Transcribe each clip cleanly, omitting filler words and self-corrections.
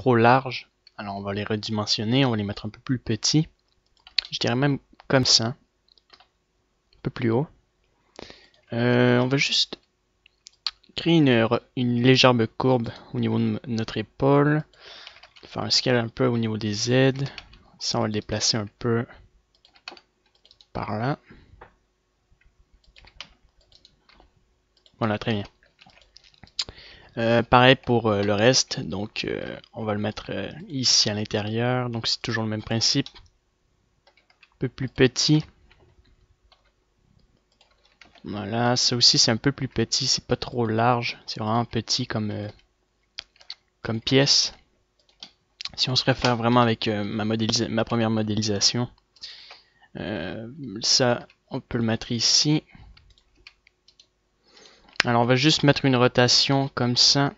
trop larges. Alors on va les redimensionner, on va les mettre un peu plus petits. Je dirais même comme ça. Un peu plus haut. On va juste créer une légère courbe au niveau de notre épaule. Faire un scale un peu au niveau des aides. Ça, on va le déplacer un peu par là. Voilà, très bien. Pareil pour le reste, donc on va le mettre ici à l'intérieur, donc c'est toujours le même principe. Un peu plus petit. Voilà, ça aussi c'est un peu plus petit, c'est pas trop large, c'est vraiment petit comme pièce. Si on se réfère vraiment avec ma première modélisation, ça on peut le mettre ici. Alors on va juste mettre une rotation comme ça.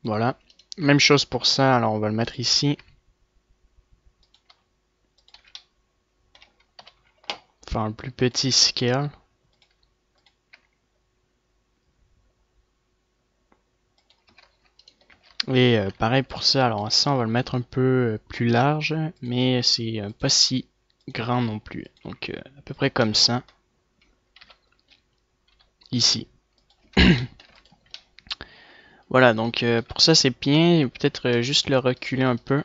Voilà. Même chose pour ça, alors on va le mettre ici. Faire un plus petit scale. Et pareil pour ça, alors ça on va le mettre un peu plus large, mais c'est pas si grand non plus. Donc à peu près comme ça. Ici. Voilà, donc pour ça c'est bien. Peut-être juste le reculer un peu.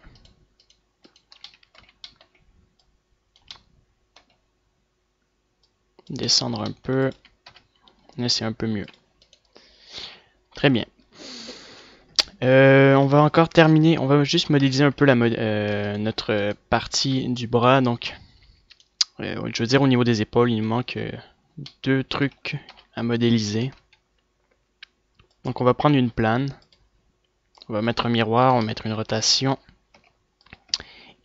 Descendre un peu. Là c'est un peu mieux. Très bien. On va encore terminer. On va juste modéliser un peu notre partie du bras. Donc, je veux dire au niveau des épaules, il nous manque deux trucs à modéliser. Donc on va prendre une plane. On va mettre un miroir, on va mettre une rotation.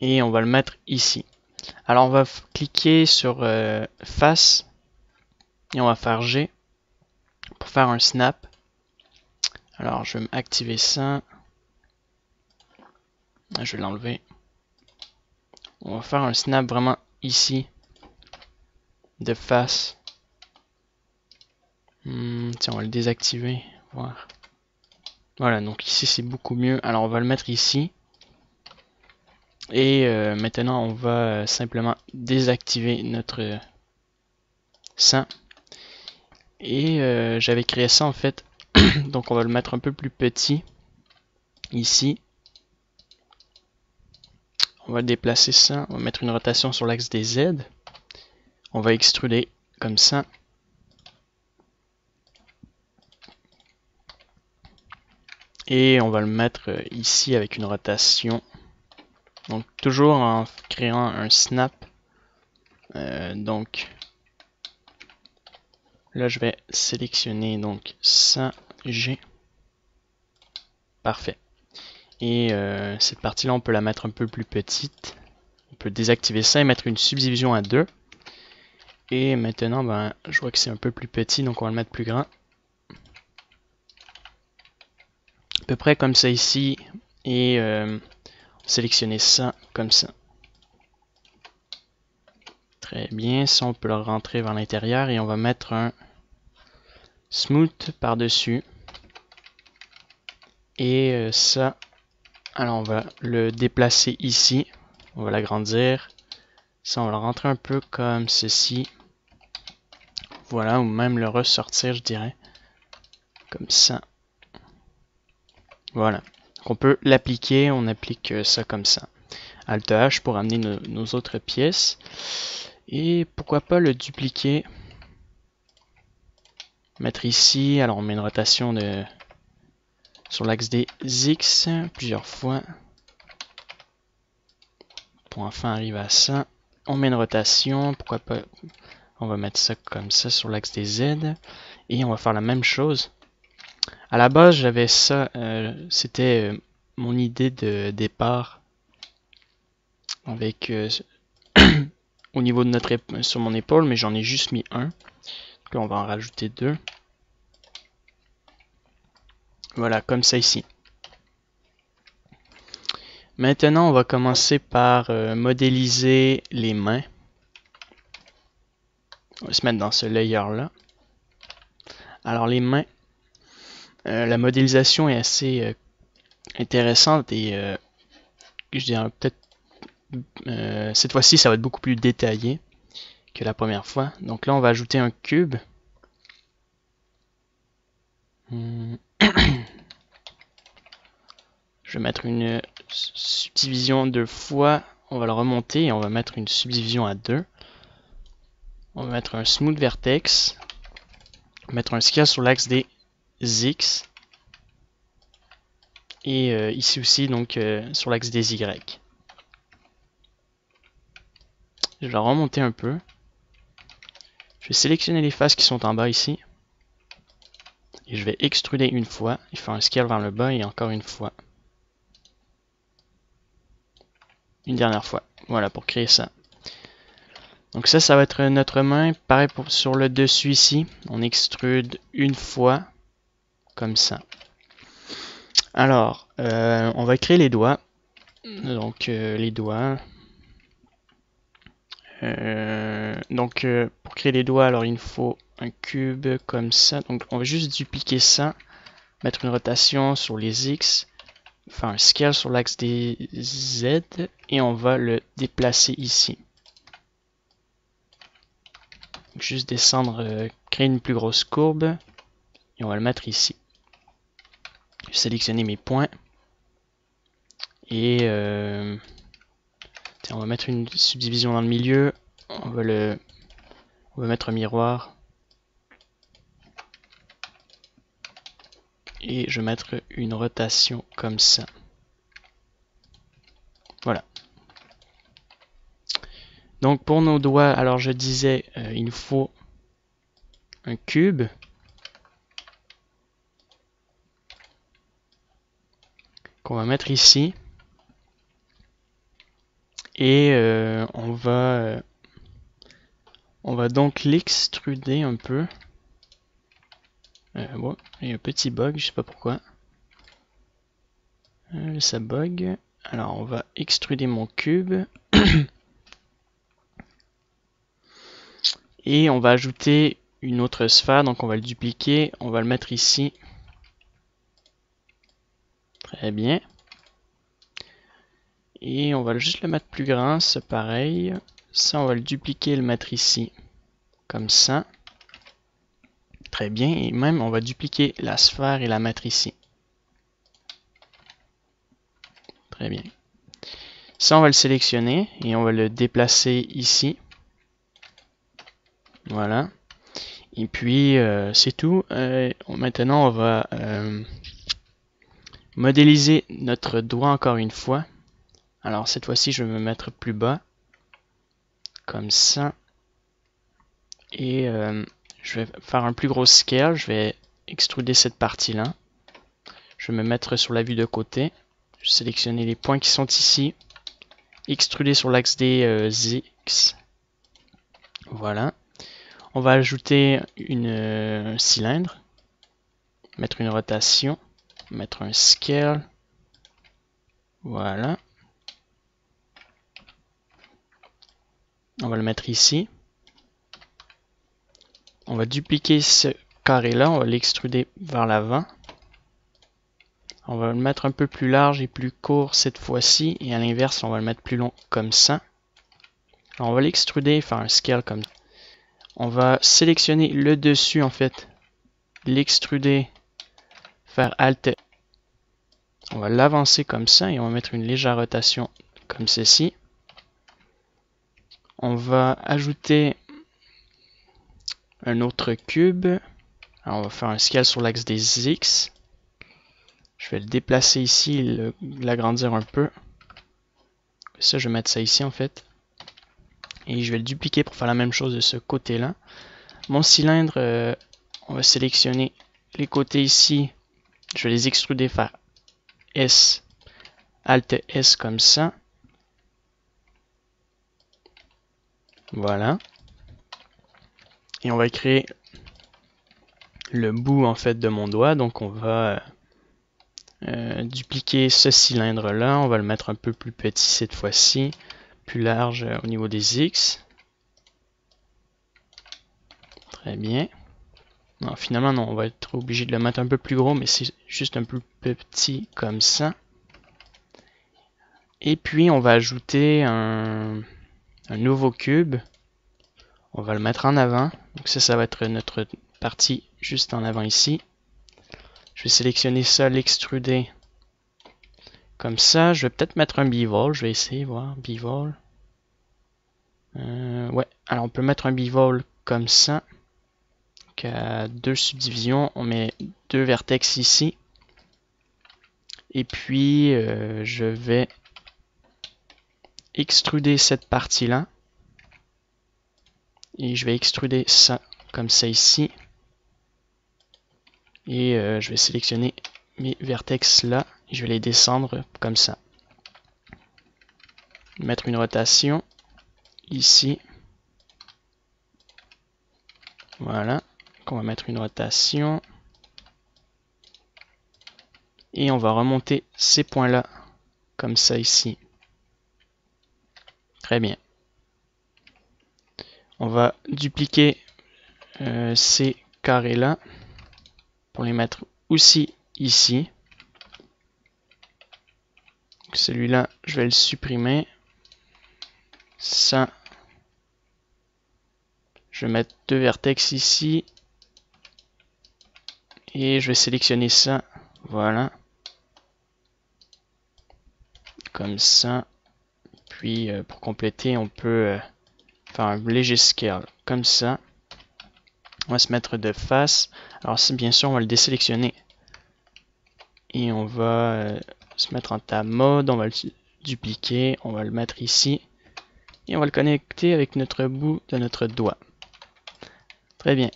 Et on va le mettre ici. Alors on va cliquer sur face. Et on va faire G. Pour faire un snap. Alors je vais activer ça. Je vais l'enlever. On va faire un snap vraiment ici. De face. Tiens, on va le désactiver. Voir. Voilà, donc ici c'est beaucoup mieux. Alors on va le mettre ici. Et maintenant on va simplement désactiver notre sein. Et j'avais créé ça en fait. Donc on va le mettre un peu plus petit. Ici. On va déplacer ça. On va mettre une rotation sur l'axe des Z. On va extruder comme ça. Et on va le mettre ici avec une rotation. Donc toujours en créant un snap. Donc là je vais sélectionner donc ça, G. Parfait. Et cette partie là on peut la mettre un peu plus petite. On peut désactiver ça et mettre une subdivision à 2. Et maintenant ben, je vois que c'est un peu plus petit donc on va le mettre plus grand. À peu près comme ça ici. Et sélectionner ça comme ça. Très bien, ça on peut le rentrer vers l'intérieur et on va mettre un smooth par-dessus. Et ça, alors on va le déplacer ici. On va l'agrandir. Ça, on va le rentrer un peu comme ceci. Voilà, ou même le ressortir, je dirais. Comme ça. Voilà. Donc on peut l'appliquer, on applique ça comme ça. Alt H pour amener nos autres pièces. Et pourquoi pas le dupliquer. Mettre ici, alors on met une rotation sur l'axe des X plusieurs fois. Pour enfin arriver à ça. On met une rotation, pourquoi pas. On va mettre ça comme ça sur l'axe des Z. Et on va faire la même chose. À la base, j'avais ça, c'était mon idée de départ avec au niveau de sur mon épaule, mais j'en ai juste mis un. Là, on va en rajouter 2. Voilà, comme ça ici. Maintenant, on va commencer par modéliser les mains. On va se mettre dans ce layer-là. Alors, les mains, la modélisation est assez intéressante et je dirais peut-être cette fois-ci, ça va être beaucoup plus détaillé que la première fois. Donc là, on va ajouter un cube. Je vais mettre une subdivision 2 fois. On va le remonter et on va mettre une subdivision à 2. On va mettre un smooth vertex. Mettre un scale sur l'axe des X. Et ici aussi, donc, sur l'axe des Y. Je vais remonter un peu. Je vais sélectionner les faces qui sont en bas ici. Et je vais extruder une fois. Et faire un scale vers le bas et encore une fois. Une dernière fois. Voilà, pour créer ça. Donc ça va être notre main. Pareil sur le dessus ici. On extrude une fois. Comme ça. Alors, on va créer les doigts. Donc, les doigts. Pour créer les doigts, alors il nous faut un cube comme ça. Donc, on va juste dupliquer ça. Mettre une rotation sur les X. Faire un scale sur l'axe des Z. Et on va le déplacer ici. Donc, juste descendre, créer une plus grosse courbe. Et on va le mettre ici. Je vais sélectionner mes points. Et on va mettre une subdivision dans le milieu. On va mettre un miroir. Et je vais mettre une rotation comme ça. Voilà. Donc pour nos doigts, alors je disais, il nous faut un cube. Qu'on va mettre ici. Et on va donc l'extruder un peu. Bon, il y a un petit bug, je sais pas pourquoi. Ça bug. Alors on va extruder mon cube. Et on va ajouter une autre sphère, donc on va le dupliquer, on va le mettre ici. Très bien. Et on va juste le mettre plus grand, c'est pareil. Ça, on va le dupliquer et le mettre ici. Comme ça. Très bien. Et même, on va dupliquer la sphère et la mettre ici. Très bien. Ça, on va le sélectionner et on va le déplacer ici. Voilà. Et puis, c'est tout. Maintenant, on va modéliser notre doigt encore une fois. Alors, cette fois-ci, je vais me mettre plus bas. Comme ça. Et je vais faire un plus gros scale. Je vais extruder cette partie-là. Je vais me mettre sur la vue de côté. Je vais sélectionner les points qui sont ici. Extruder sur l'axe des X. Voilà. On va ajouter un cylindre. Mettre une rotation. Mettre un scale. Voilà. On va le mettre ici. On va dupliquer ce carré-là. On va l'extruder vers l'avant. On va le mettre un peu plus large et plus court cette fois-ci. Et à l'inverse, on va le mettre plus long comme ça. Alors, on va l'extruder et faire un scale comme ça. On va sélectionner le dessus en fait. L'extruder. Faire Alt. On va l'avancer comme ça et on va mettre une légère rotation comme ceci. On va ajouter un autre cube. Alors, on va faire un scale sur l'axe des X. Je vais le déplacer ici, l'agrandir un peu. Ça, je vais mettre ça ici en fait. Et je vais le dupliquer pour faire la même chose de ce côté-là. Mon cylindre, on va sélectionner les côtés ici. Je vais les extruder, faire S, Alt S comme ça. Voilà. Et on va créer le bout en fait de mon doigt. Donc on va dupliquer ce cylindre là, on va le mettre un peu plus petit cette fois-ci, plus large au niveau des X. Très bien. Non, finalement non, on va être obligé de le mettre un peu plus gros, mais c'est juste un peu petit comme ça. Et puis on va ajouter un nouveau cube. On va le mettre en avant. Donc ça va être notre partie juste en avant ici. Je vais sélectionner ça, l'extruder comme ça. Je vais peut-être mettre un bevel. Je vais essayer, voir, bevel. Ouais, alors on peut mettre un bevel comme ça. Donc à deux subdivisions, on met deux vertex ici. Et puis je vais extruder cette partie-là. Et je vais extruder ça comme ça ici. Et je vais sélectionner mes vertex là. Et je vais les descendre comme ça. Mettre une rotation ici. Voilà. Donc on va mettre une rotation. Et on va remonter ces points-là comme ça ici. Très bien. On va dupliquer ces carrés-là pour les mettre aussi ici. Celui-là, je vais le supprimer. Ça, je vais mettre deux vertex ici. Et je vais sélectionner ça. Voilà. Comme ça. Puis pour compléter, on peut faire un léger scale. Comme ça. On va se mettre de face. Alors bien sûr, on va le désélectionner. Et on va se mettre en tab mode. On va le dupliquer. On va le mettre ici. Et on va le connecter avec notre bout de notre doigt. Très bien.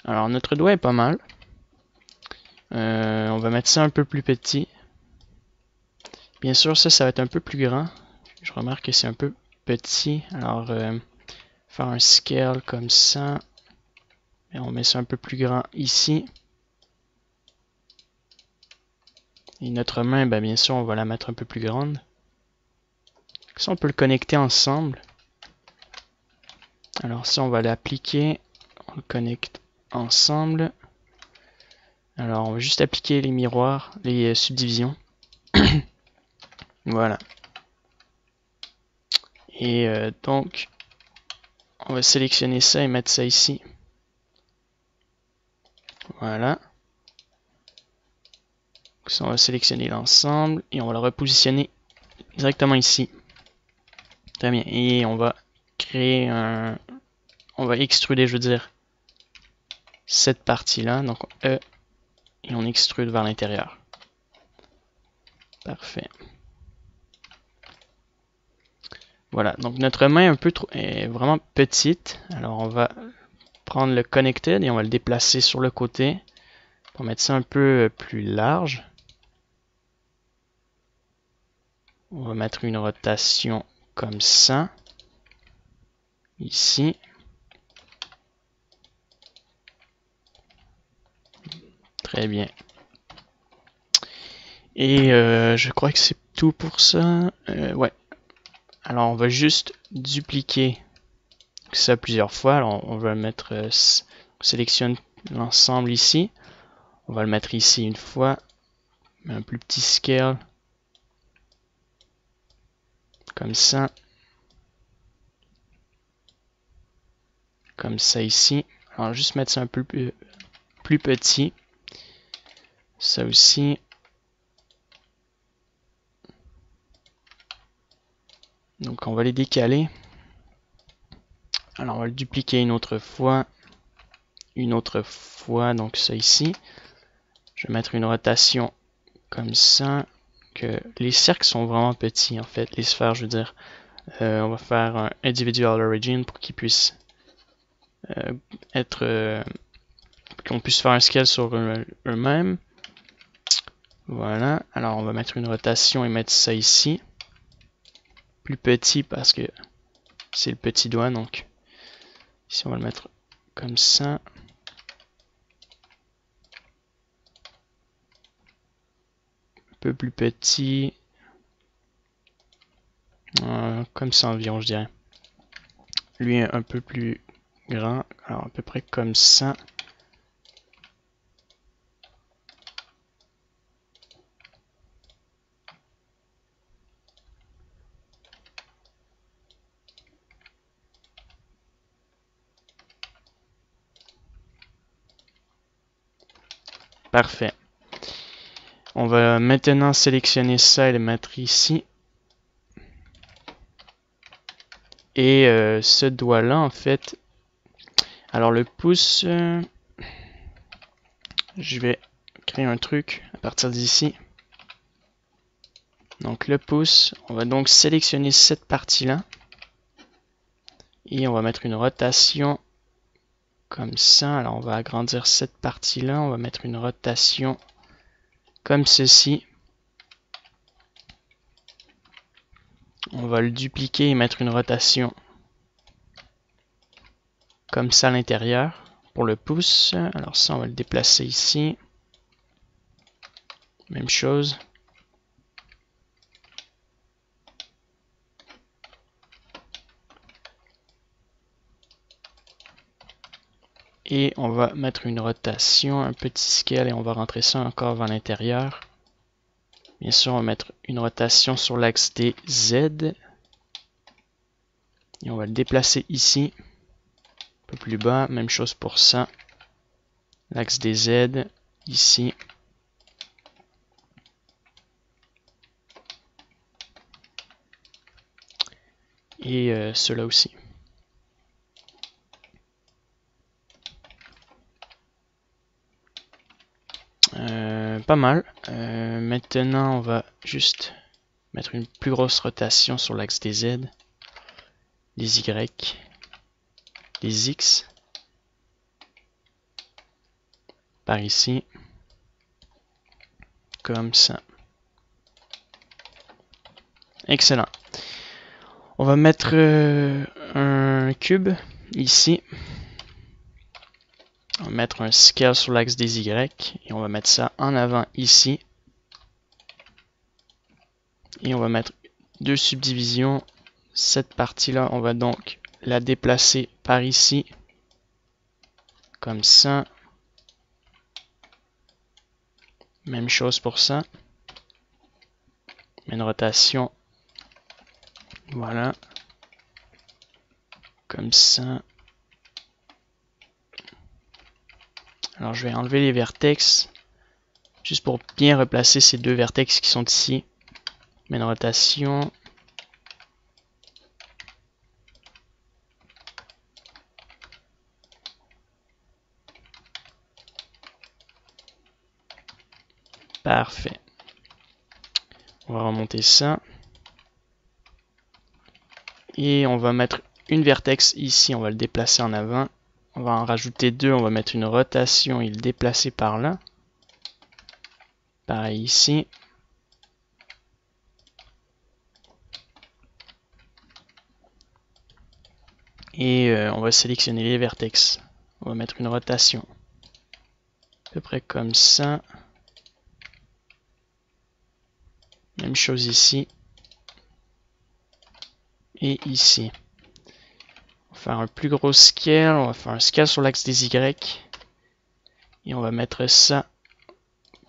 Alors notre doigt est pas mal. On va mettre ça un peu plus petit. Bien sûr, ça va être un peu plus grand. Je remarque que c'est un peu petit. Alors, faire un scale comme ça. Et on met ça un peu plus grand ici. Et notre main, ben, bien sûr, on va la mettre un peu plus grande. Ça, on peut le connecter ensemble. Alors ça, on va l'appliquer. On le connecte ensemble. Alors, on va juste appliquer les miroirs, les subdivisions. Voilà. Et donc, on va sélectionner ça et mettre ça ici. Voilà. Donc ça, on va sélectionner l'ensemble et on va le repositionner directement ici. Très bien. Et on va créer un... On va extruder, je veux dire, cette partie-là. Donc, E. Et on extrude vers l'intérieur. Parfait. Voilà. Donc, notre main est vraiment petite. Alors, on va prendre le connected et on va le déplacer sur le côté pour mettre ça un peu plus large. On va mettre une rotation comme ça. Ici. Très bien. Et je crois que c'est tout pour ça. Ouais. Alors on va juste dupliquer ça plusieurs fois. Alors on va le mettre, on sélectionne l'ensemble ici. On va le mettre ici une fois. Un plus petit scale. Comme ça. Comme ça ici. Alors juste mettre ça un peu plus petit. Ça aussi. Donc on va les décaler. Alors on va le dupliquer une autre fois. Une autre fois. Donc ça ici. Je vais mettre une rotation comme ça. Que les cercles sont vraiment petits en fait. Les sphères, je veux dire. On va faire un individual origin pour qu'ils puissent être... qu'on puisse faire un scale sur eux-mêmes. Voilà. Alors on va mettre une rotation et mettre ça ici. Plus petit parce que c'est le petit doigt. Donc ici on va le mettre comme ça. Un peu plus petit. Comme ça environ, je dirais. Lui un peu plus grand. Alors à peu près comme ça. Parfait. On va maintenant sélectionner ça et le mettre ici. Et ce doigt-là, en fait, alors le pouce, je vais créer un truc à partir d'ici. Donc le pouce, on va donc sélectionner cette partie-là. Et on va mettre une rotation comme ça. Alors on va agrandir cette partie-là. On va mettre une rotation comme ceci. On va le dupliquer et mettre une rotation comme ça à l'intérieur pour le pouce. Alors ça, on va le déplacer ici. Même chose. Et on va mettre une rotation, un petit scale et on va rentrer ça encore vers l'intérieur. Bien sûr, on va mettre une rotation sur l'axe des Z. Et on va le déplacer ici. Un peu plus bas, même chose pour ça. L'axe des Z, ici. Et cela aussi. Pas mal. Maintenant, on va juste mettre une plus grosse rotation sur l'axe des Z, des Y, des X, par ici, comme ça. Excellent. On va mettre un cube ici. On va mettre un scale sur l'axe des Y et on va mettre ça en avant ici. Et on va mettre deux subdivisions. Cette partie-là, on va donc la déplacer par ici, comme ça. Même chose pour ça. Une rotation. Voilà. Comme ça. Alors je vais enlever les vertex. Juste pour bien replacer ces deux vertex qui sont ici. Une rotation. Parfait. On va remonter ça. Et on va mettre une vertex ici, on va le déplacer en avant. On va en rajouter deux, on va mettre une rotation et le déplacer par là. Pareil ici. Et on va sélectionner les vertex. On va mettre une rotation. À peu près comme ça. Même chose ici. Et ici. On va faire un plus gros scale. On va faire un scale sur l'axe des Y. Et on va mettre ça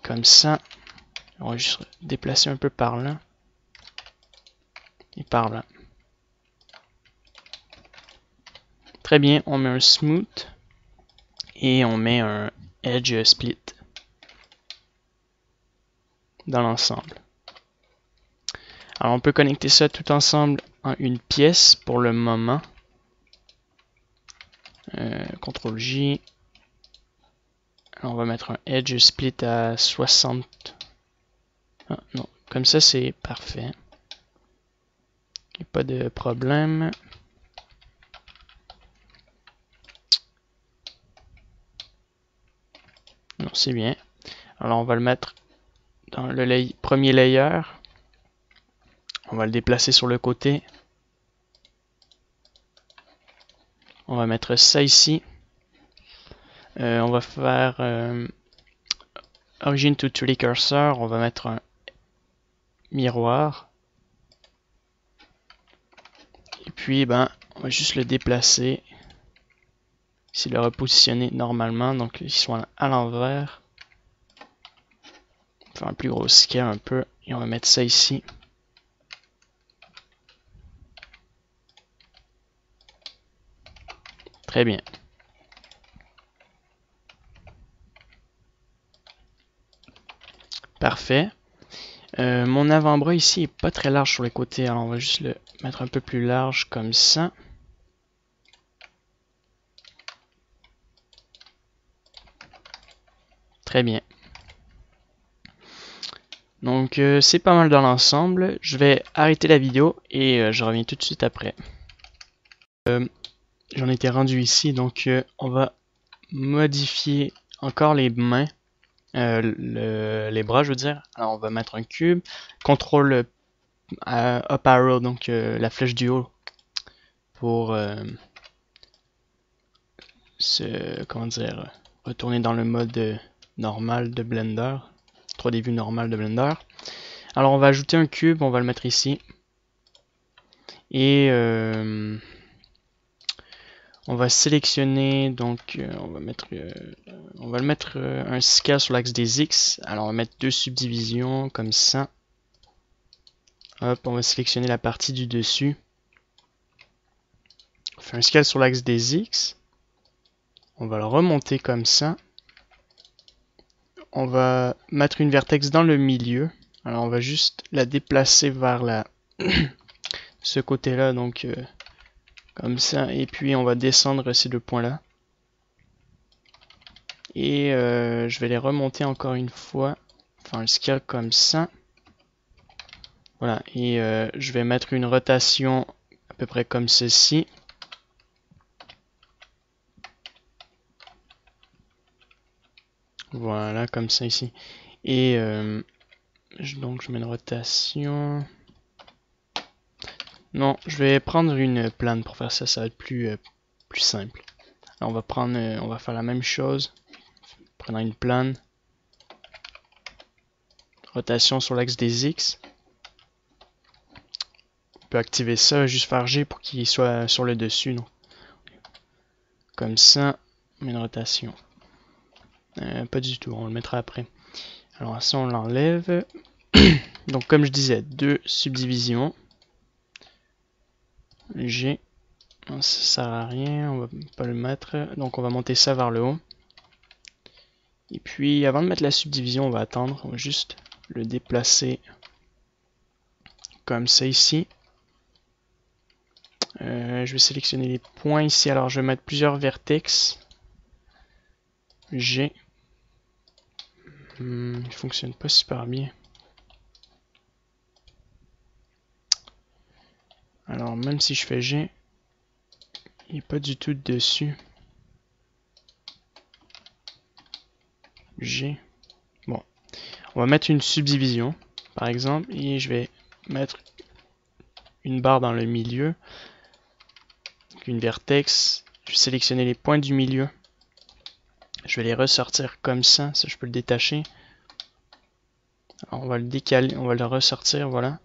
comme ça. On va juste déplacer un peu par là. Et par là. Très bien, on met un smooth. Et on met un edge split dans l'ensemble. Alors on peut connecter ça tout ensemble en une pièce pour le moment. CTRL J. Alors on va mettre un edge split à 60. Ah, non, comme ça c'est parfait. Il n'y a pas de problème. Non, c'est bien. Alors on va le mettre dans le premier layer. On va le déplacer sur le côté. On va mettre ça ici. On va faire Origin to 3D Cursor. On va mettre un miroir. Et puis, ben, on va juste le déplacer. Ici, le repositionner normalement. Donc, il soit à l'envers. Faire un plus gros scale un peu. Et on va mettre ça ici. Très bien. Parfait. Mon avant-bras ici est pas très large sur les côtés, alors on va juste le mettre un peu plus large comme ça. Très bien. Donc c'est pas mal dans l'ensemble. Je vais arrêter la vidéo et je reviens tout de suite après. J'en étais rendu ici, donc on va modifier encore les mains, les bras je veux dire. Alors on va mettre un cube, contrôle up arrow, donc la flèche du haut pour comment dire, retourner dans le mode normal de Blender, 3D vue normal de Blender. Alors on va ajouter un cube, on va le mettre ici. Et on va sélectionner, donc on va le mettre un scale sur l'axe des X. Alors on va mettre deux subdivisions comme ça. Hop, on va sélectionner la partie du dessus. On fait un scale sur l'axe des X. On va le remonter comme ça. On va mettre une vertex dans le milieu. Alors on va juste la déplacer vers ce côté-là, donc comme ça. Et puis on va descendre ces deux points-là. Et je vais les remonter encore une fois. Enfin, un scale comme ça. Voilà. Et je vais mettre une rotation à peu près comme ceci. Voilà, comme ça ici. Et donc je mets une rotation. Non, je vais prendre une plane pour faire ça, ça va être plus simple. Alors on va faire la même chose. Prenant une plane. Rotation sur l'axe des X. On peut activer ça, juste faire G pour qu'il soit sur le dessus. Donc. Comme ça, on met une rotation. Pas du tout, on le mettra après. Alors ça, on l'enlève. Donc comme je disais, deux subdivisions. G. Ça sert à rien, on va pas le mettre. Donc on va monter ça vers le haut. Et puis avant de mettre la subdivision, on va attendre. On va juste le déplacer comme ça ici. Je vais sélectionner les points ici. Alors je vais mettre plusieurs vertex. G. Il fonctionne pas super bien. Alors même si je fais G, il n'est pas du tout dessus. G. Bon. On va mettre une subdivision, par exemple, et je vais mettre une barre dans le milieu. Donc une vertex. Je vais sélectionner les points du milieu. Je vais les ressortir comme ça. Ça, je peux le détacher. Alors, on va le décaler, on va le ressortir, voilà.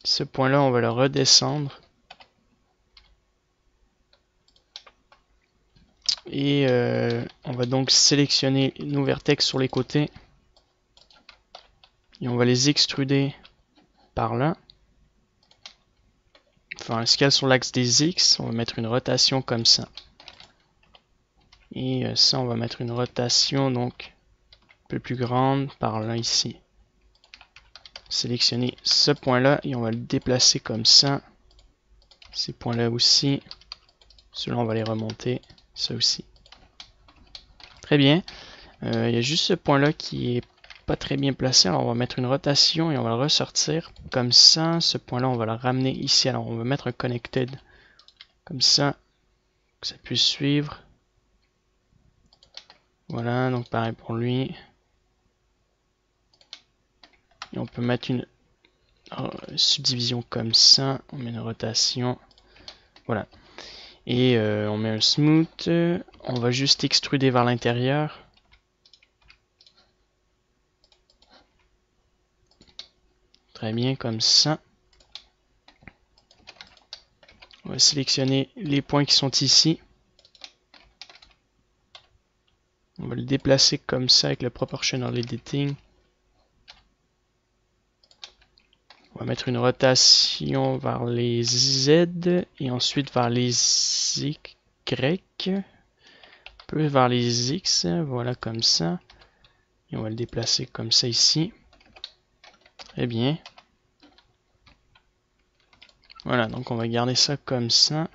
Ce point-là, on va le redescendre. Et on va donc sélectionner nos vertex sur les côtés. Et on va les extruder par là. Faire un scale sur l'axe des X. On va mettre une rotation comme ça. Et ça, on va mettre une rotation donc un peu plus grande par là ici. Sélectionner ce point-là et on va le déplacer comme ça. Ces points-là aussi. Ceux-là, on va les remonter. Ça aussi. Très bien. Il y a juste ce point-là qui est pas très bien placé. Alors on va mettre une rotation et on va le ressortir. Comme ça, ce point-là, on va le ramener ici. Alors on va mettre un connected. Comme ça, que ça puisse suivre. Voilà, donc pareil pour lui. Et on peut mettre une subdivision comme ça. On met une rotation. Voilà. Et on met un smooth. On va juste extruder vers l'intérieur. Très bien, comme ça. On va sélectionner les points qui sont ici. On va le déplacer comme ça avec le Proportional Editing. On va mettre une rotation vers les Z et ensuite vers les Y. Un peu vers les X. Voilà, comme ça. Et on va le déplacer comme ça ici. Très bien. Voilà, donc on va garder ça comme ça.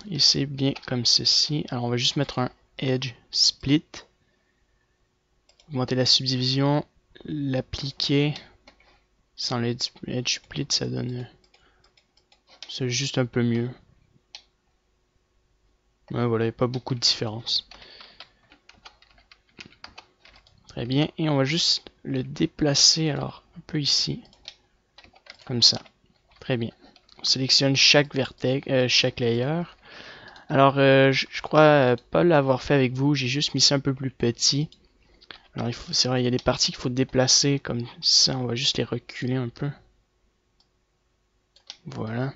Et c'est bien comme ceci. Alors on va juste mettre un Edge Split. Augmenter la subdivision. L'appliquer. Sans l'Edge Split, ça donne... C'est juste un peu mieux. Ouais, voilà, il n'y a pas beaucoup de différence. Très bien. Et on va juste le déplacer, alors, un peu ici. Comme ça. Très bien. On sélectionne chaque vertex, chaque layer. Alors, je crois pas l'avoir fait avec vous. J'ai juste mis ça un peu plus petit. Alors, c'est vrai, il y a des parties qu'il faut déplacer comme ça. On va juste les reculer un peu. Voilà.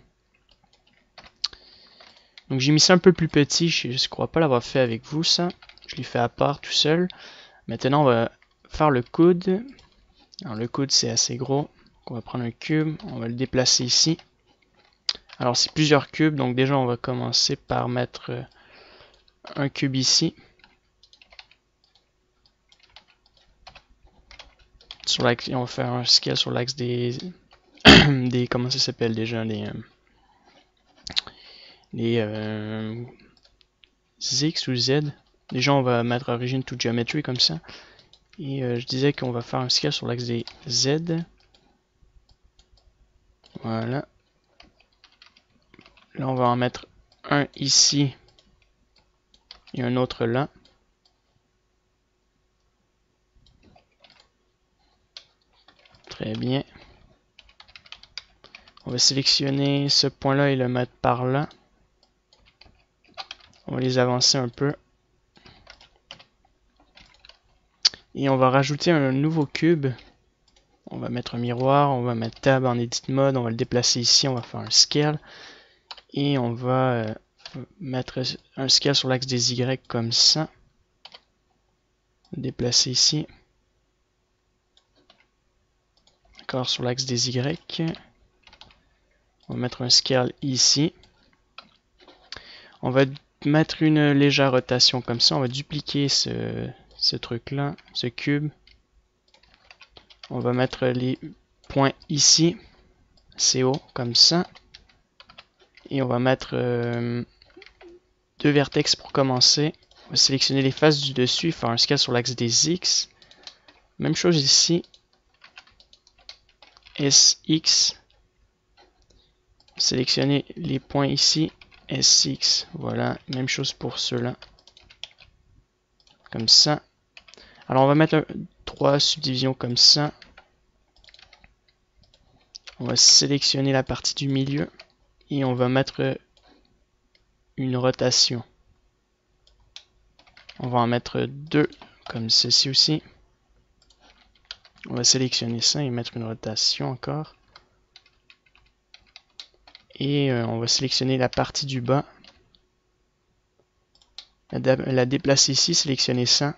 Donc, j'ai mis ça un peu plus petit. Je crois pas l'avoir fait avec vous, ça. Je l'ai fait à part, tout seul. Maintenant, on va faire le coude. Alors, le coude, c'est assez gros. Donc, on va prendre un cube. On va le déplacer ici. Alors, c'est plusieurs cubes. Donc, déjà, on va commencer par mettre un cube ici. Sur l'axe, on va faire un scale sur l'axe des... des... Comment ça s'appelle déjà? Les X ou Z. Déjà, on va mettre origin to geometry comme ça. Et je disais qu'on va faire un scale sur l'axe des Z. Voilà. Là, on va en mettre un ici et un autre là. Très bien. On va sélectionner ce point-là et le mettre par là. On va les avancer un peu. Et on va rajouter un nouveau cube. On va mettre un miroir, on va mettre tab en edit mode, on va le déplacer ici, on va faire un scale. Et on va mettre un scale sur l'axe des Y comme ça. Le déplacer ici. Encore sur l'axe des Y. On va mettre un scale ici. On va mettre une légère rotation comme ça. On va dupliquer ce truc-là, ce cube. On va mettre les points ici, CO, comme ça. Et on va mettre deux vertex pour commencer. On va sélectionner les faces du dessus, faire un scale sur l'axe des X. Même chose ici. SX. Sélectionner les points ici. SX. Voilà, même chose pour ceux-là. Comme ça. Alors on va mettre trois subdivisions comme ça. On va sélectionner la partie du milieu. Et on va mettre une rotation. On va en mettre deux comme ceci aussi. On va sélectionner ça et mettre une rotation encore. Et on va sélectionner la partie du bas. La déplacer ici, sélectionner ça.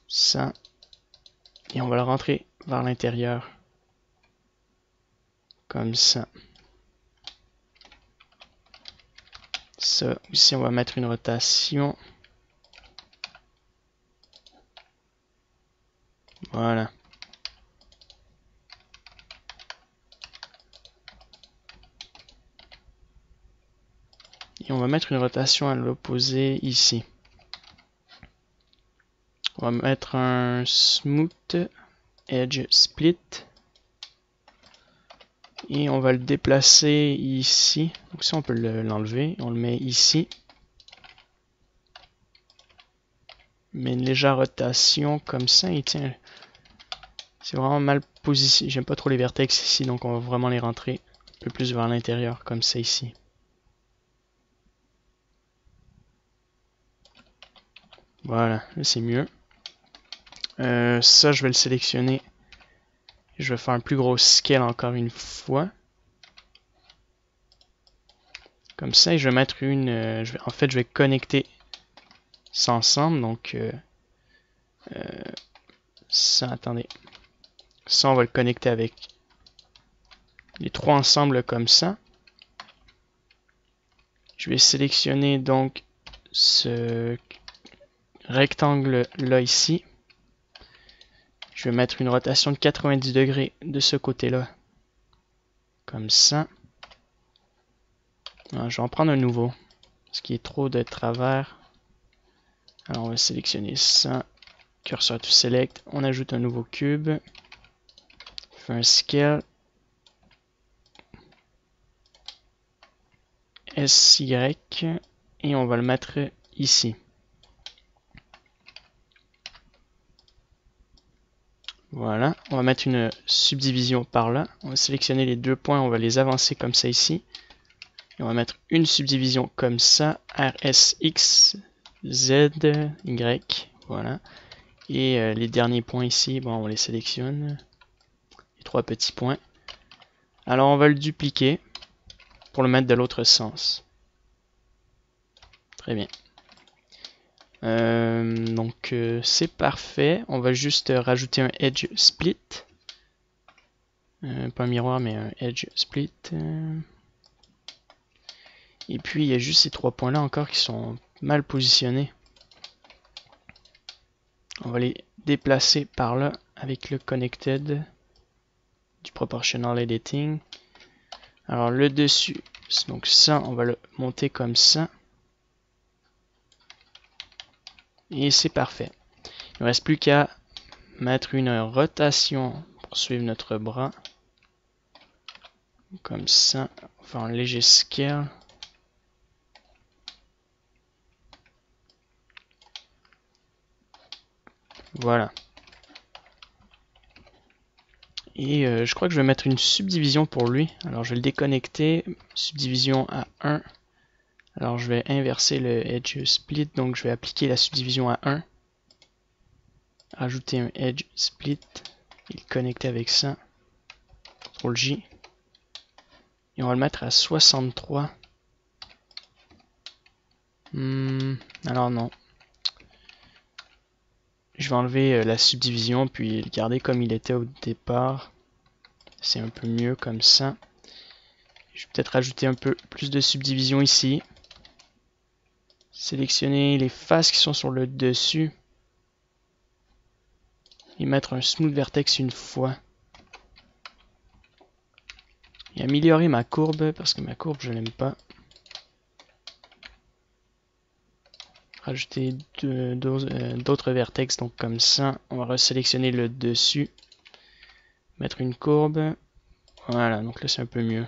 Ça. Et on va le rentrer vers l'intérieur. Comme ça. Ça. Ici, on va mettre une rotation. Voilà. Et on va mettre une rotation à l'opposé ici. On va mettre un smooth edge split. Et on va le déplacer ici. Donc ça, on peut l'enlever. On le met ici. Mais une légère rotation comme ça. Et tiens, c'est vraiment mal positionné. J'aime pas trop les vertex ici, donc on va vraiment les rentrer Un peu plus vers l'intérieur, comme ça ici. Voilà, là c'est mieux. Ça, je vais le sélectionner. Je vais faire un plus gros scale encore une fois. Comme ça, et je vais mettre une... en fait, je vais connecter ça ensemble. Donc, ça, attendez. Ça, on va le connecter avec les trois ensemble comme ça. Je vais sélectionner donc ce rectangle là ici. Je vais mettre une rotation de 90 degrés de ce côté-là. Comme ça. Alors, je vais en prendre un nouveau. Parce qu'il y a trop de travers. Alors on va sélectionner ça. Cursor to select. On ajoute un nouveau cube. On fait un scale. SY. Et on va le mettre ici. Voilà. On va mettre une subdivision par là. On va sélectionner les deux points. On va les avancer comme ça ici. Et on va mettre une subdivision comme ça. RSX. Z, Y, voilà. Et les derniers points ici, bon, on les sélectionne. Les trois petits points. Alors on va le dupliquer pour le mettre de l'autre sens. Très bien. Donc c'est parfait. On va juste rajouter un edge split. Pas un miroir, mais un edge split. Et puis il y a juste ces trois points là encore qui sont mal positionnés. On va les déplacer par là avec le connected du proportional editing. Alors le dessus, donc ça, on va le monter comme ça. Et c'est parfait. Il ne reste plus qu'à mettre une rotation pour suivre notre bras. Comme ça, on va faire un léger scale. Voilà. Et je crois que je vais mettre une subdivision pour lui. Alors je vais le déconnecter. Subdivision à 1. Alors je vais inverser le edge split. Donc je vais appliquer la subdivision à 1. Ajouter un edge split. Et le connecter avec ça. CTRL J. Et on va le mettre à 63. Alors non. Je vais enlever la subdivision puis le garder comme il était au départ. C'est un peu mieux comme ça. Je vais peut-être rajouter un peu plus de subdivision ici. Sélectionner les faces qui sont sur le dessus. Et mettre un smooth vertex une fois. Et améliorer ma courbe parce que ma courbe je l'aime pas. Rajouter d'autres vertex donc comme ça. On va resélectionner le dessus. Mettre une courbe. Voilà, donc là c'est un peu mieux.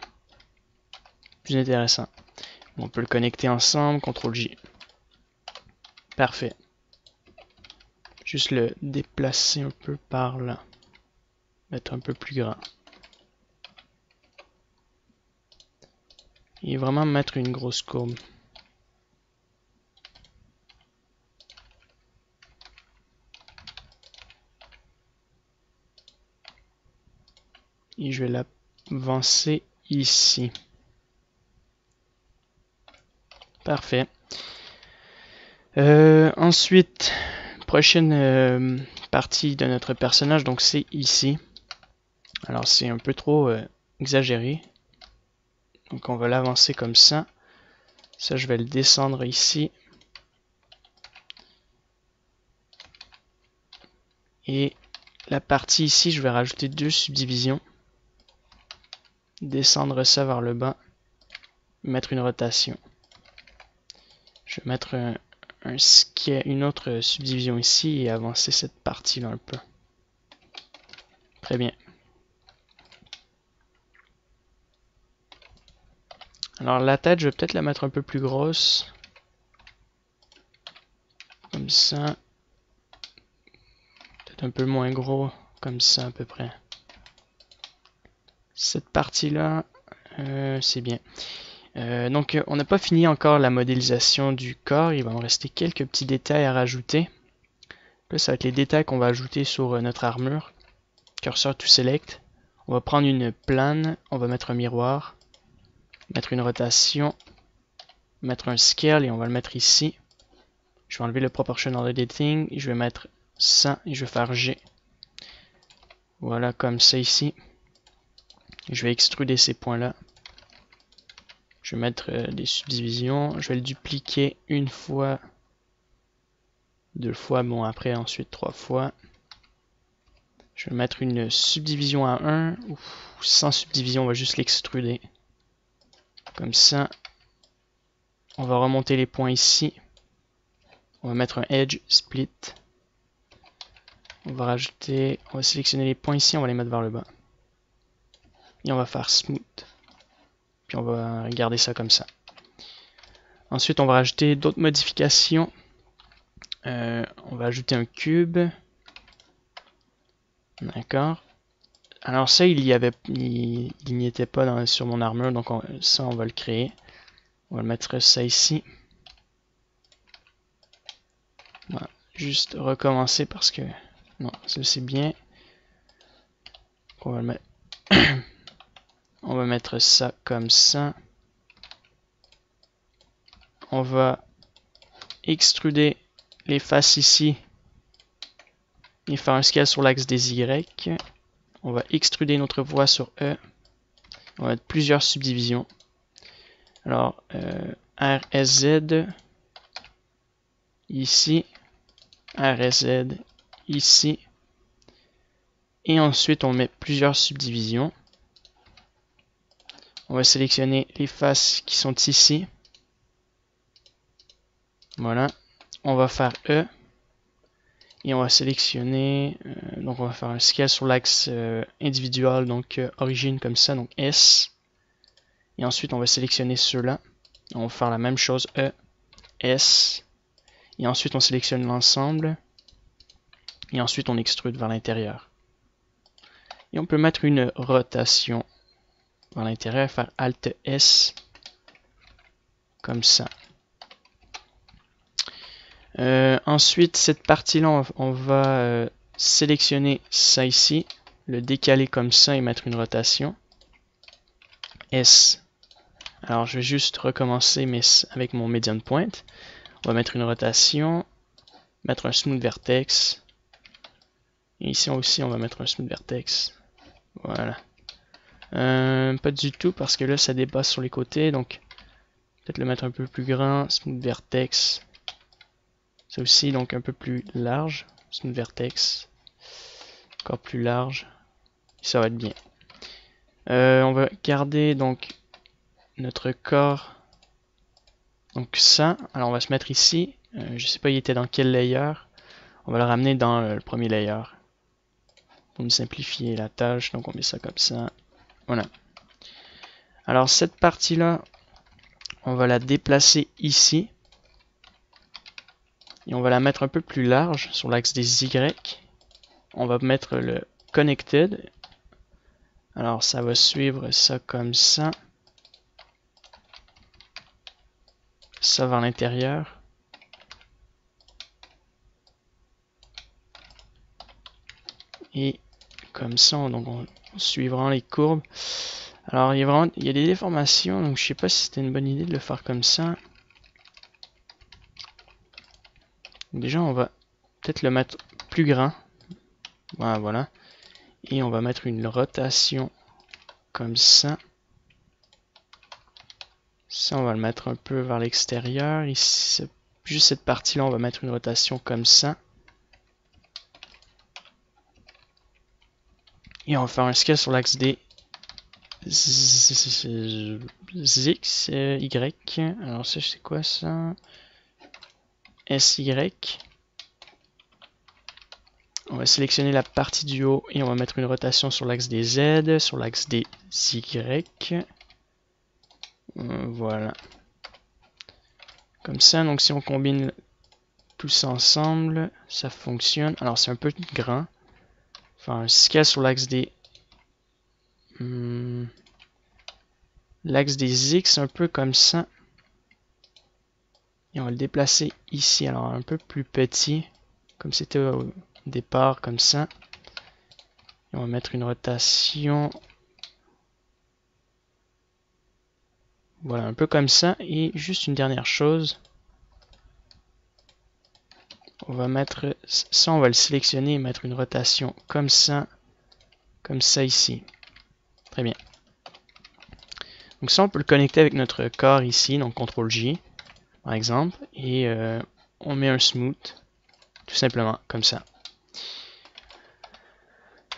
Plus intéressant. On peut le connecter ensemble, CTRL J. Parfait. Juste le déplacer un peu par là. Mettre un peu plus grand. Et vraiment mettre une grosse courbe. Et je vais l'avancer ici. Parfait. Ensuite, prochaine partie de notre personnage, donc c'est ici. Alors c'est un peu trop exagéré. Donc on va l'avancer comme ça. Ça, je vais le descendre ici. Et la partie ici, je vais rajouter deux subdivisions. Descendre ça vers le bas. Mettre une rotation. Je vais mettre une autre subdivision ici et avancer cette partie-là un peu. Très bien. Alors la tête, je vais peut-être la mettre un peu plus grosse. Comme ça. Peut-être un peu moins gros. Comme ça à peu près. Cette partie-là, C'est bien. Donc, on n'a pas fini encore la modélisation du corps. Il va me rester quelques petits détails à rajouter. Là, ça va être les détails qu'on va ajouter sur notre armure. Cursor to select. On va prendre une plane. On va mettre un miroir. Mettre une rotation. Mettre un scale et on va le mettre ici. Je vais enlever le proportional editing. Je vais mettre 100 et je vais faire G. Voilà, comme ça ici. Je vais extruder ces points-là. Je vais mettre des subdivisions. Je vais le dupliquer une fois, deux fois, bon après ensuite trois fois. Je vais mettre une subdivision à 1. Ou sans subdivision, on va juste l'extruder. Comme ça. On va remonter les points ici. On va mettre un edge split. On va rajouter, on va sélectionner les points ici, on va les mettre vers le bas. Et on va faire smooth. Puis on va garder ça comme ça. Ensuite, on va rajouter d'autres modifications. On va ajouter un cube. D'accord. Alors ça, il n'y était pas sur mon armure, donc ça, on va le créer. On va mettre ça ici. Voilà. Juste recommencer parce que non, ça c'est bien. On va le mettre. On va mettre ça comme ça. On va extruder les faces ici et faire un scale sur l'axe des Y. On va extruder notre voie sur E. On va mettre plusieurs subdivisions. Alors, RSZ ici, RSZ ici. Et ensuite, on met plusieurs subdivisions. On va sélectionner les faces qui sont ici. Voilà. On va faire E. Et on va sélectionner, donc on va faire un scale sur l'axe individuel, donc origine comme ça, donc S. Et ensuite on va sélectionner ceux-là. On va faire la même chose, E, S. Et ensuite on sélectionne l'ensemble. Et ensuite on extrude vers l'intérieur. Et on peut mettre une rotation vers l'intérieur, faire Alt S. Comme ça. Ensuite, cette partie-là, on va sélectionner ça ici, le décaler comme ça et mettre une rotation. S. Alors, je vais juste recommencer mais avec mon median point. On va mettre une rotation, mettre un smooth vertex. Et ici aussi, on va mettre un smooth vertex. Voilà. Pas du tout parce que là, ça dépasse sur les côtés, donc peut-être le mettre un peu plus grand, smooth vertex. Ça aussi, donc un peu plus large. Smooth vertex. Encore plus large. Ça va être bien. On va garder donc notre corps. Donc ça. Alors on va se mettre ici. Je sais pas il était dans quel layer. On va le ramener dans le premier layer. Pour nous simplifier la tâche. Donc on met ça comme ça. Voilà. Alors cette partie-là, on va la déplacer ici. Et on va la mettre un peu plus large sur l'axe des Y. On va mettre le connected. Alors ça va suivre ça comme ça. Ça vers l'intérieur. Et comme ça, donc on suivra les courbes. Alors il y a des déformations, donc je sais pas si c'était une bonne idée de le faire comme ça. Déjà on va peut-être le mettre plus grand. Voilà. Et on va mettre une rotation comme ça. Ça on va le mettre un peu vers l'extérieur. Ici, juste cette partie là on va mettre une rotation comme ça. Et on va faire un scale sur l'axe des X, Y. Alors ça c'est quoi ça? SY. On va sélectionner la partie du haut et on va mettre une rotation sur l'axe des Z, sur l'axe des Y. Voilà. Comme ça, donc si on combine tout ça ensemble, ça fonctionne. Alors c'est un peu grand. Enfin, un scale sur l'axe des... l'axe des X un peu comme ça. Et on va le déplacer ici, alors un peu plus petit, comme c'était au départ, comme ça. Et on va mettre une rotation. Voilà, un peu comme ça. Et juste une dernière chose. On va mettre ça, on va le sélectionner et mettre une rotation comme ça ici. Très bien. Donc ça, on peut le connecter avec notre corps ici, donc CTRL-J, par exemple. Et on met un smooth, tout simplement, comme ça.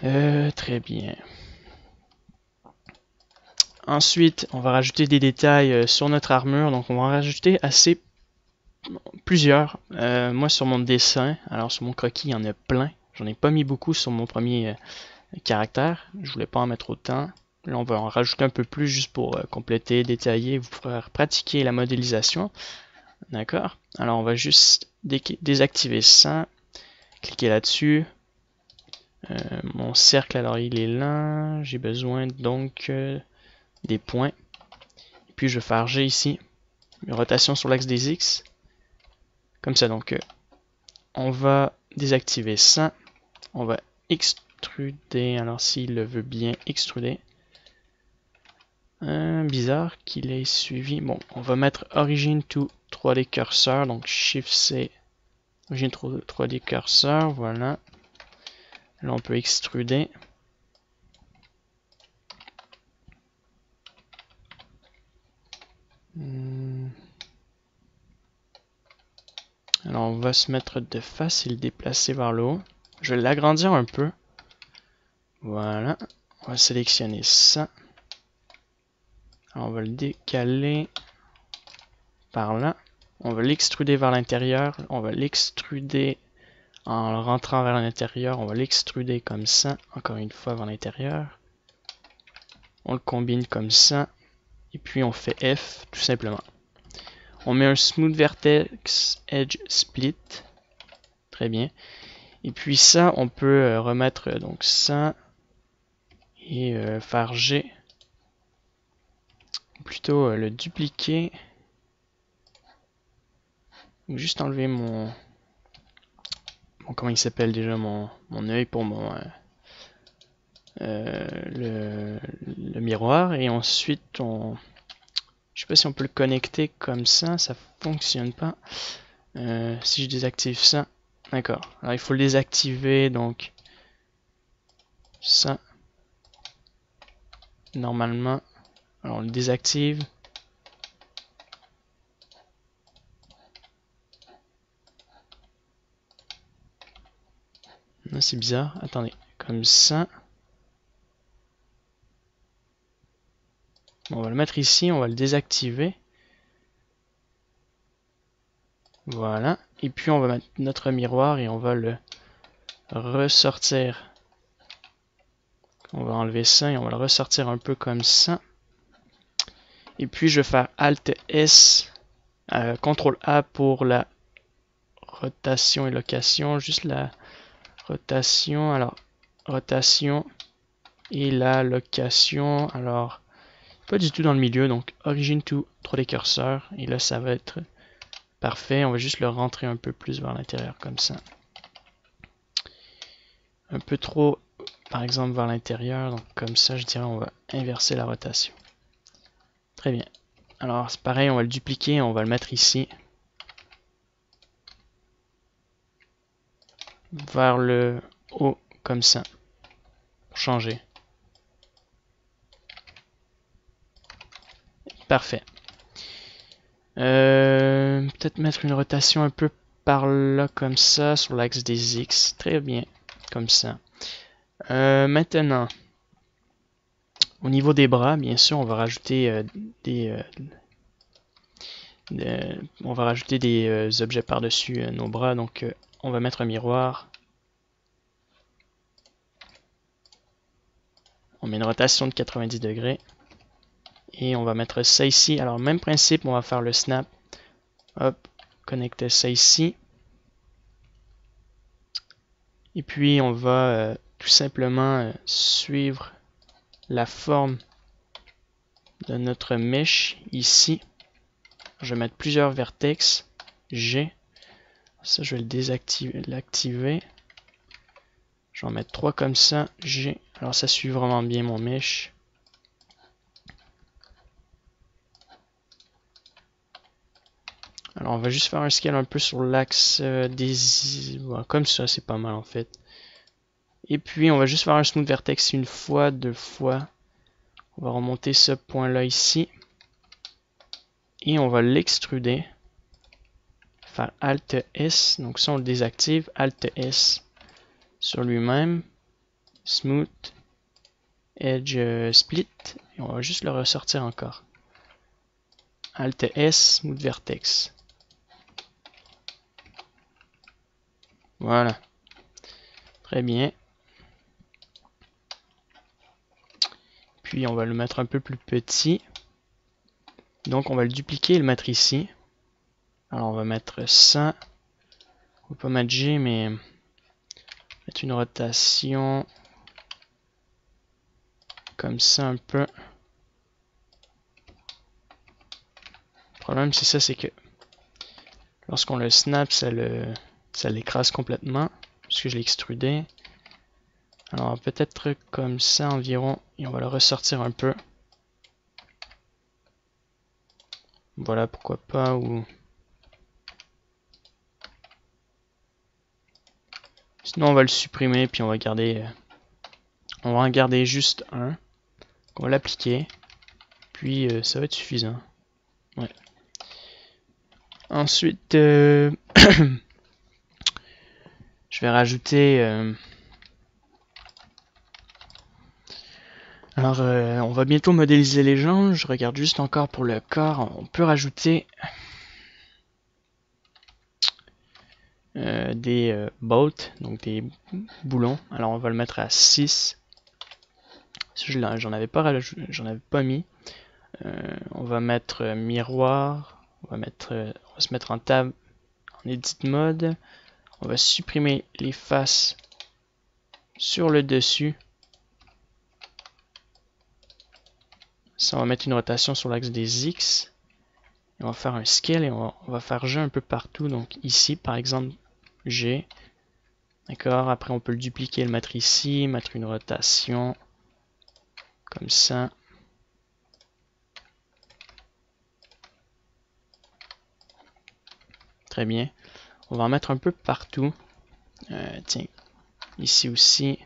Très bien. Ensuite, on va rajouter des détails sur notre armure. Donc on va en rajouter plusieurs. Moi sur mon dessin, alors sur mon croquis, il y en a plein. J'en ai pas mis beaucoup sur mon premier caractère. Je voulais pas en mettre autant. Là, on va en rajouter un peu plus juste pour compléter, détailler, vous faire pratiquer la modélisation. D'accord? Alors on va juste désactiver ça. Cliquer là-dessus. Mon cercle, alors il est là. J'ai besoin donc des points. Et puis je vais faire G ici. Une rotation sur l'axe des X. Comme ça, donc on va désactiver ça. On va extruder. Alors s'il le veut bien extruder. Bizarre qu'il ait suivi. Bon, on va mettre Origin to 3D Cursor. Donc Shift C. Origin to 3D Cursor. Voilà. Là on peut extruder. Alors on va se mettre de face et le déplacer vers le haut. Je vais l'agrandir un peu. Voilà. On va sélectionner ça. Alors on va le décaler par là. On va l'extruder vers l'intérieur. On va l'extruder en le rentrant vers l'intérieur. On va l'extruder comme ça. Encore une fois vers l'intérieur. On le combine comme ça. Et puis on fait F tout simplement. On met un Smooth Vertex Edge Split. Très bien. Et puis ça, on peut remettre donc ça. Et faire G. Ou plutôt le dupliquer. Juste enlever mon comment il s'appelle déjà mon œil pour mon le miroir, et ensuite je sais pas si on peut le connecter comme ça fonctionne pas. Si je désactive ça, d'accord, alors il faut le désactiver, donc ça normalement, alors on le désactive. C'est bizarre, attendez, comme ça. On va le mettre ici, on va le désactiver. Voilà. Et puis on va mettre notre miroir et on va le ressortir. On va enlever ça et on va le ressortir un peu comme ça. Et puis je vais faire Alt S, CTRL A pour la rotation et location. Juste la rotation. Alors, rotation et la location. Alors, pas du tout dans le milieu. Donc, Origin to 3D Cursor. Et là, ça va être parfait. On va juste le rentrer un peu plus vers l'intérieur comme ça. Un peu trop, par exemple, vers l'intérieur. Donc, comme ça, je dirais on va inverser la rotation. Très bien. Alors, c'est pareil, on va le dupliquer. On va le mettre ici. Vers le haut, comme ça. Pour changer. Parfait. Peut-être mettre une rotation un peu par là, comme ça, sur l'axe des X. Très bien, comme ça. Maintenant, au niveau des bras, bien sûr, on va rajouter on va rajouter des objets par-dessus nos bras. Donc, on va mettre un miroir. On met une rotation de 90 degrés. Et on va mettre ça ici. Alors, même principe, on va faire le snap. Hop, connecter ça ici. Et puis, on va tout simplement suivre la forme de notre mesh ici. Je vais mettre plusieurs vertex G. Ça, je vais le désactiver, l'activer. Je vais en mettre 3 comme ça. G. Alors, ça suit vraiment bien mon mesh. Alors, on va juste faire un scale un peu sur l'axe des... Voilà, comme ça, c'est pas mal en fait. Et puis, on va juste faire un smooth vertex une fois, 2 fois. On va remonter ce point-là ici. Et on va l'extruder. Faire Alt S. Donc ça, on le désactive. Alt S sur lui-même. Smooth. Edge Split. Et on va juste le ressortir encore. Alt S, Smooth Vertex. Voilà. Très bien. Puis on va le mettre un peu plus petit. Donc on va le dupliquer et le mettre ici. Alors on va mettre 100. On va pas mettre G, mais mettre une rotation comme ça un peu. Le problème c'est ça, c'est que lorsqu'on le snap, ça l'écrase complètement, puisque je l'ai extrudé. Alors peut-être comme ça environ, et on va le ressortir un peu. Voilà, pourquoi pas, ou... Sinon on va le supprimer, puis on va en garder juste un. On va l'appliquer, puis ça va être suffisant. Ouais. Ensuite, je vais rajouter... Alors, on va bientôt modéliser les jambes. Je regarde juste encore pour le corps. On peut rajouter des bolts, donc des boulons. Alors, on va le mettre à 6. J'en avais pas mis. On va mettre miroir. On va se mettre en tab en edit mode. On va supprimer les faces sur le dessus. Ça, on va mettre une rotation sur l'axe des X. Et on va faire un scale et on va faire G un peu partout. Donc ici, par exemple, G. D'accord. Après, on peut le dupliquer, le mettre ici, mettre une rotation. Comme ça. Très bien. On va en mettre un peu partout. Tiens, ici aussi.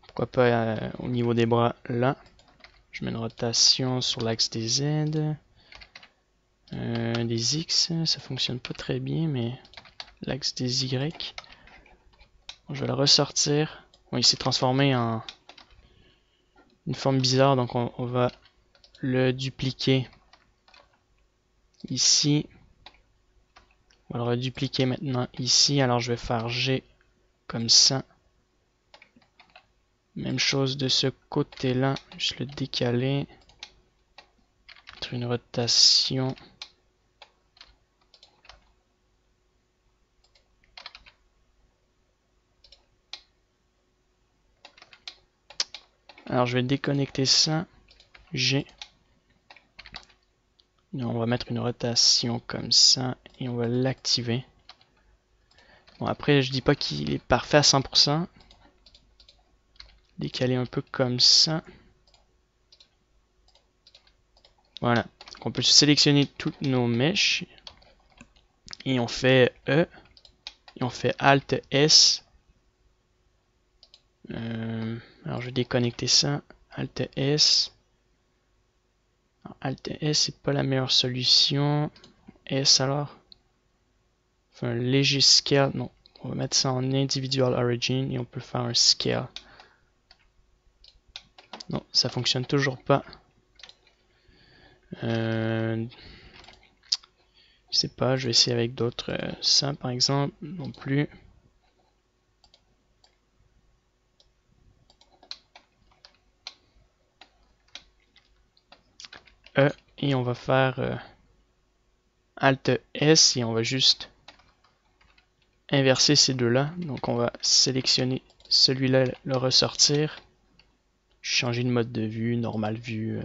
Pourquoi pas au niveau des bras, là. Je mets une rotation sur l'axe des Z. Des X, ça fonctionne pas très bien, mais l'axe des Y. Je vais le ressortir. Bon, il s'est transformé en une forme bizarre, donc on va le dupliquer ici. On va le redupliquer maintenant ici. Alors je vais faire G comme ça. Même chose de ce côté-là. Juste le décaler. Mettre une rotation. Alors je vais déconnecter ça. G. On va mettre une rotation comme ça et on va l'activer. Bon, après, je dis pas qu'il est parfait à 100%. Décaler un peu comme ça. Voilà. Donc on peut sélectionner toutes nos mèches. Et on fait E. Et on fait Alt S. Alors je vais déconnecter ça. Alt S. Alors, Alt S, c'est pas la meilleure solution. S alors. Enfin, un léger scale. Non. On va mettre ça en individual origin et on peut faire un scale. Non, ça fonctionne toujours pas. Je sais pas, je vais essayer avec d'autres. Ça par exemple, non plus. E et on va faire Alt S et on va juste inverser ces deux-là. Donc on va sélectionner celui-là, le ressortir. changer de mode de vue, normal vue.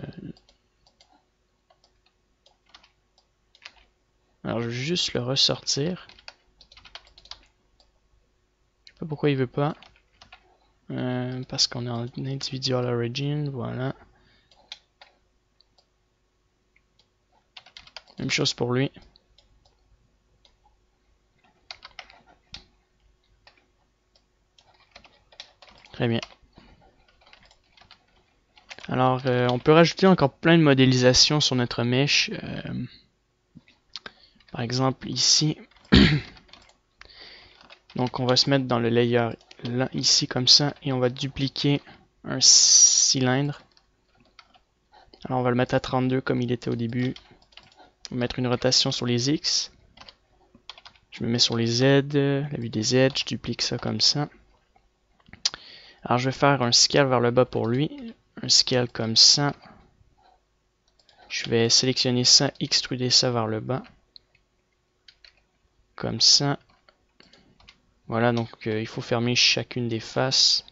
Alors je vais juste le ressortir. Je sais pas pourquoi il veut pas. Parce qu'on est en individual origin, voilà. Même chose pour lui. Très bien. Alors, on peut rajouter encore plein de modélisation sur notre mèche. Par exemple, ici. Donc, on va se mettre dans le layer là, ici, comme ça. Et on va dupliquer un cylindre. Alors, on va le mettre à 32 comme il était au début. On va mettre une rotation sur les X. Je me mets sur les Z, la vue des Z. Je duplique ça comme ça. Alors, je vais faire un scale vers le bas pour lui. Un scale comme ça. Je vais sélectionner ça, extruder ça vers le bas. Comme ça. Voilà, donc il faut fermer chacune des faces.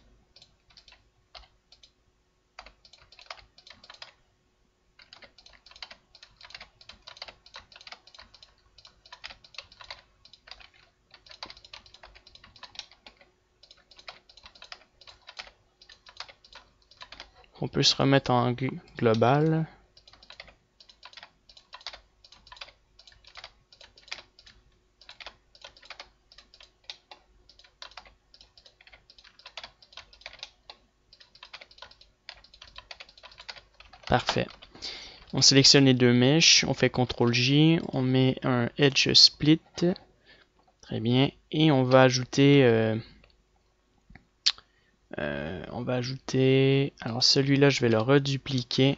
On peut se remettre en global. Parfait. On sélectionne les deux mèches, on fait CTRL-J, on met un Edge Split. Très bien. Et on va ajouter... alors celui-là, je vais le redupliquer.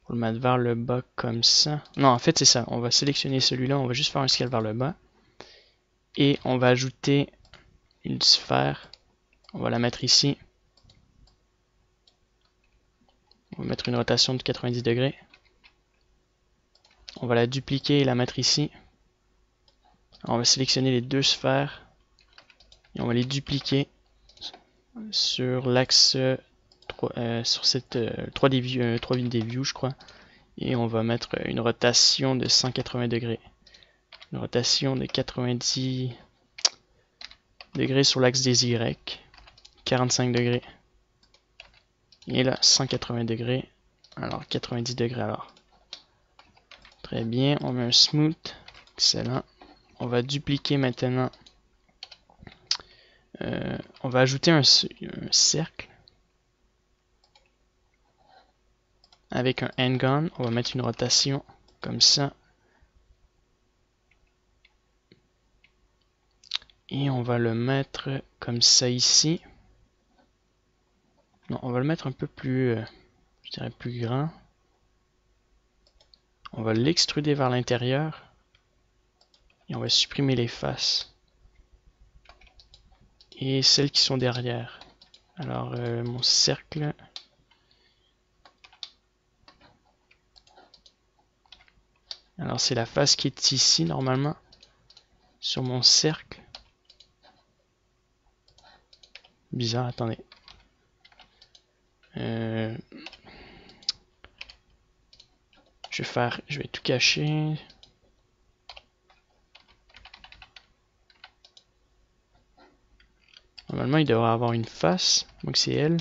Pour le mettre vers le bas comme ça. Non, en fait, c'est ça. On va sélectionner celui-là, on va juste faire un scale vers le bas. Et on va ajouter une sphère. On va la mettre ici. On va mettre une rotation de 90 degrés. On va la dupliquer et la mettre ici. Alors on va sélectionner les deux sphères. Et on va les dupliquer sur l'axe sur cette 3D view, je crois. Et on va mettre une rotation de 180 degrés. Une rotation de 90 degrés sur l'axe des Y. 45 degrés. Et là, 180 degrés. Alors, 90 degrés alors. Très bien, on met un smooth. Excellent. On va dupliquer maintenant. On va ajouter un cercle. Avec un handgun, on va mettre une rotation comme ça. Et on va le mettre comme ça ici. Non, on va le mettre un peu plus, je dirais plus grand. On va l'extruder vers l'intérieur. Et on va supprimer les faces. Et celles qui sont derrière. Alors, mon cercle. Alors, c'est la face qui est ici, normalement. Sur mon cercle. Bizarre, attendez. Je vais tout cacher. Normalement, il devrait avoir une face. Donc c'est elle.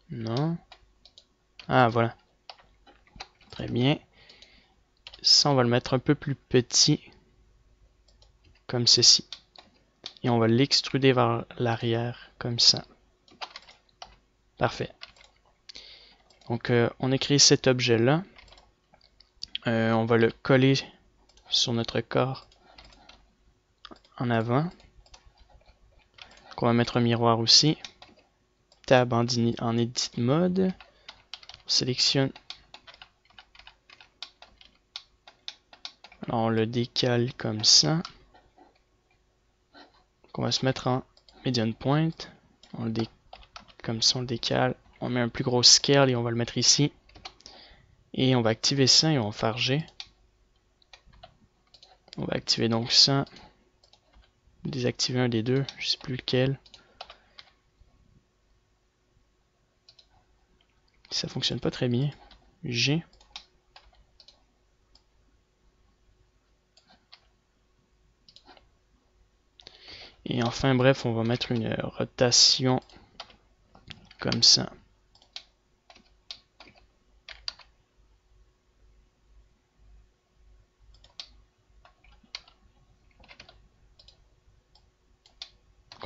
Non. Ah, voilà. Très bien. Ça, on va le mettre un peu plus petit. Comme ceci. Et on va l'extruder vers l'arrière, comme ça. Parfait. Donc, on a créé cet objet-là. On va le coller sur notre corps en avant. Donc, on va mettre un miroir aussi. Tab en edit mode. On sélectionne. Alors, on le décale comme ça. Donc, on va se mettre en median point. Comme ça, on le décale. On met un plus gros scale et on va le mettre ici. Et on va activer ça et on va faire G. On va activer donc ça. Désactiver un des deux, je sais plus lequel. Ça fonctionne pas très bien. G. Et enfin, bref, on va mettre une rotation comme ça.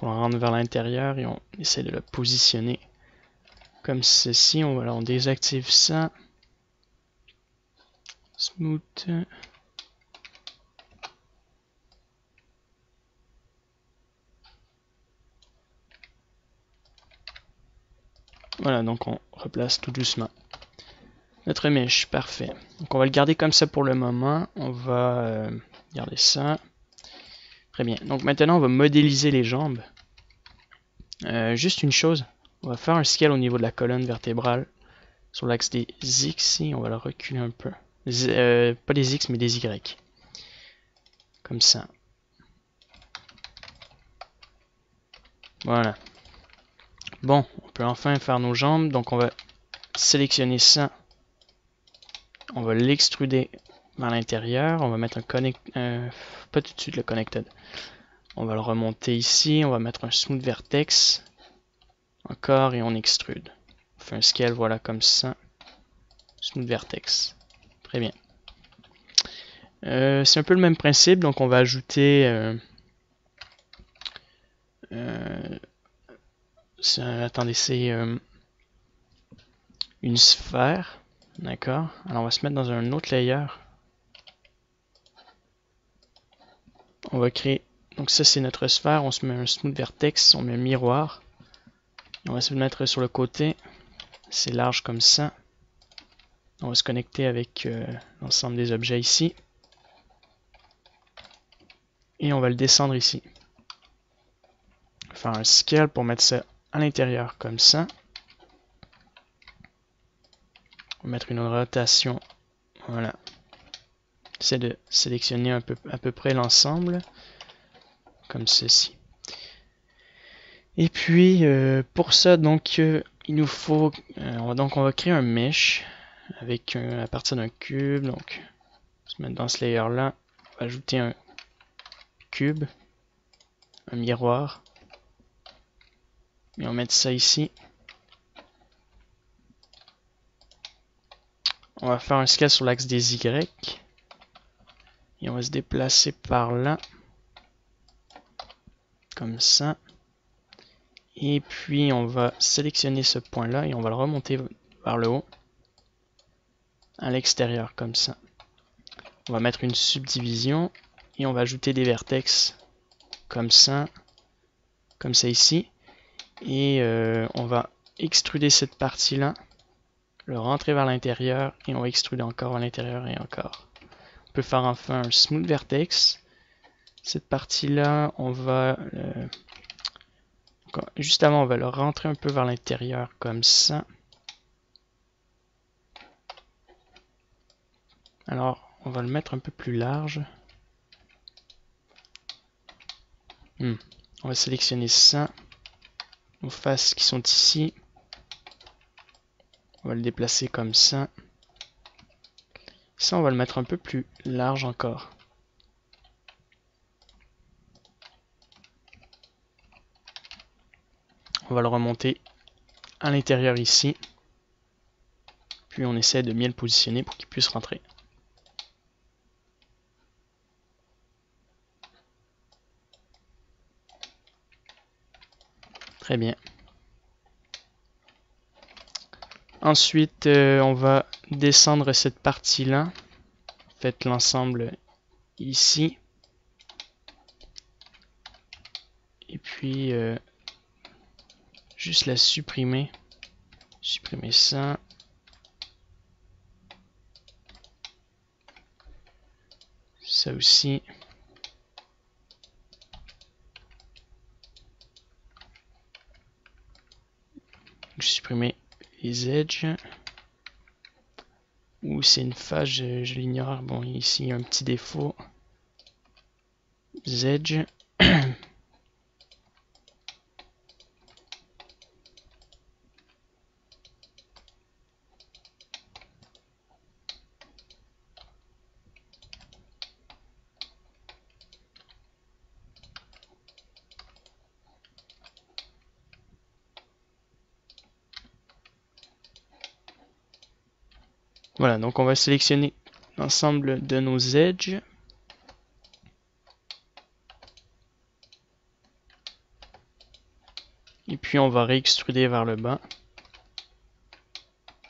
On rentre vers l'intérieur et on essaie de le positionner comme ceci. On désactive ça. Smooth. Voilà, donc on replace tout doucement notre mèche. Parfait. Donc on va le garder comme ça pour le moment. On va garder ça. Très bien. Donc maintenant, on va modéliser les jambes. Juste une chose. On va faire un scale au niveau de la colonne vertébrale. Sur l'axe des X, on va le reculer un peu. Pas des X, mais des Y. Comme ça. Voilà. Bon, on peut enfin faire nos jambes. Donc on va sélectionner ça. On va l'extruder vers l'intérieur. On va mettre un connect... pas tout de suite le connected. On va le remonter ici. On va mettre un smooth vertex. Encore et on extrude. On fait un scale, voilà, comme ça. Smooth vertex. Très bien. C'est un peu le même principe. Donc on va ajouter... attendez, c'est une sphère. D'accord. Alors on va se mettre dans un autre layer. On va créer. Donc ça c'est notre sphère. On se met un smooth vertex. On met un miroir. On va se mettre sur le côté. C'est large comme ça. On va se connecter avec l'ensemble des objets ici. Et on va le descendre ici. On va faire un scale pour mettre ça à l'intérieur comme ça. On va mettre une rotation. Voilà. J'essaie de sélectionner à peu près l'ensemble. Comme ceci. Et puis pour ça, donc il nous faut. On va créer un mesh avec à partir d'un cube. Donc on va se mettre dans ce layer là. On va ajouter un cube, un miroir. Et on va mettre ça ici. On va faire un scale sur l'axe des Y. Et on va se déplacer par là. Comme ça. Et puis on va sélectionner ce point là et on va le remonter vers le haut. À l'extérieur comme ça. On va mettre une subdivision. Et on va ajouter des vertex. Comme ça ici. Et on va extruder cette partie là. Le rentrer vers l'intérieur. Et on va extruder encore vers l'intérieur et encore. On peut faire enfin un smooth vertex. Cette partie-là, on va... juste avant, on va le rentrer un peu vers l'intérieur, comme ça. Alors, on va le mettre un peu plus large. On va sélectionner ça. Nos faces qui sont ici. On va le déplacer comme ça. Ça, on va le mettre un peu plus large encore. On va le remonter à l'intérieur ici. Puis on essaie de bien le positionner pour qu'il puisse rentrer. Très bien. Ensuite, on va descendre cette partie-là. Faites l'ensemble ici. Et puis, juste la supprimer. Supprimer ça. Ça aussi. Supprimer les edges. Ou c'est une face, je l'ignore. Bon, ici, il y a un petit défaut. Edge. Voilà, donc on va sélectionner l'ensemble de nos edges. Et puis on va réextruder vers le bas.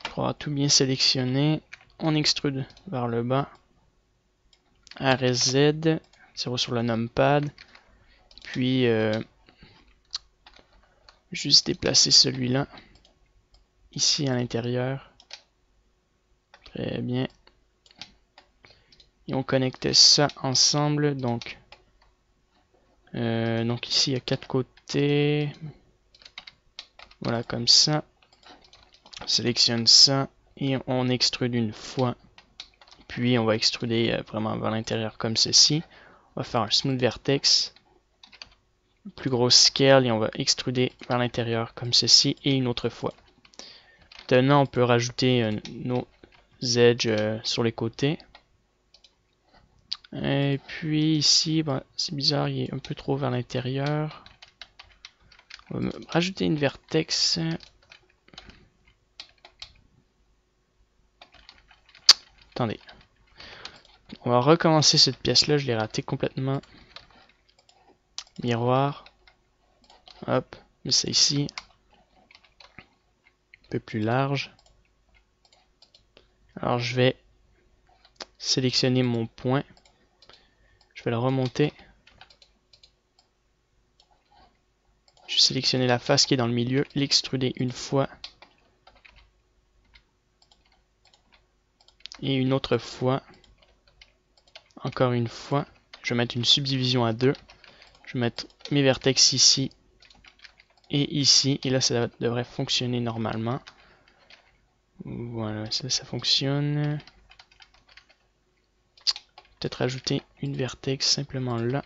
Pour avoir tout bien sélectionné, on extrude vers le bas. RZ, 0 sur le numpad. Puis juste déplacer celui-là. Ici à l'intérieur. Très bien. Et on connecte ça ensemble. Donc ici il y a 4 côtés. Voilà, comme ça. On sélectionne ça et on extrude une fois. Puis on va extruder vraiment vers l'intérieur comme ceci. On va faire un smooth vertex. Plus gros scale et on va extruder vers l'intérieur comme ceci et une autre fois. Maintenant on peut rajouter nos edges sur les côtés. Et puis ici, c'est bizarre, il est un peu trop vers l'intérieur. On va rajouter une vertex. Attendez. On va recommencer cette pièce-là, je l'ai raté complètement. Miroir. Hop, mets ça ici. Un peu plus large. Alors je vais sélectionner mon point. Je vais le remonter. Je vais sélectionner la face qui est dans le milieu, l'extruder une fois. Et une autre fois. Encore une fois. Je vais mettre une subdivision à 2. Je vais mettre mes vertex ici et ici. Et là, ça devrait fonctionner normalement. Voilà, ça fonctionne. Peut-être ajouter une vertex simplement là.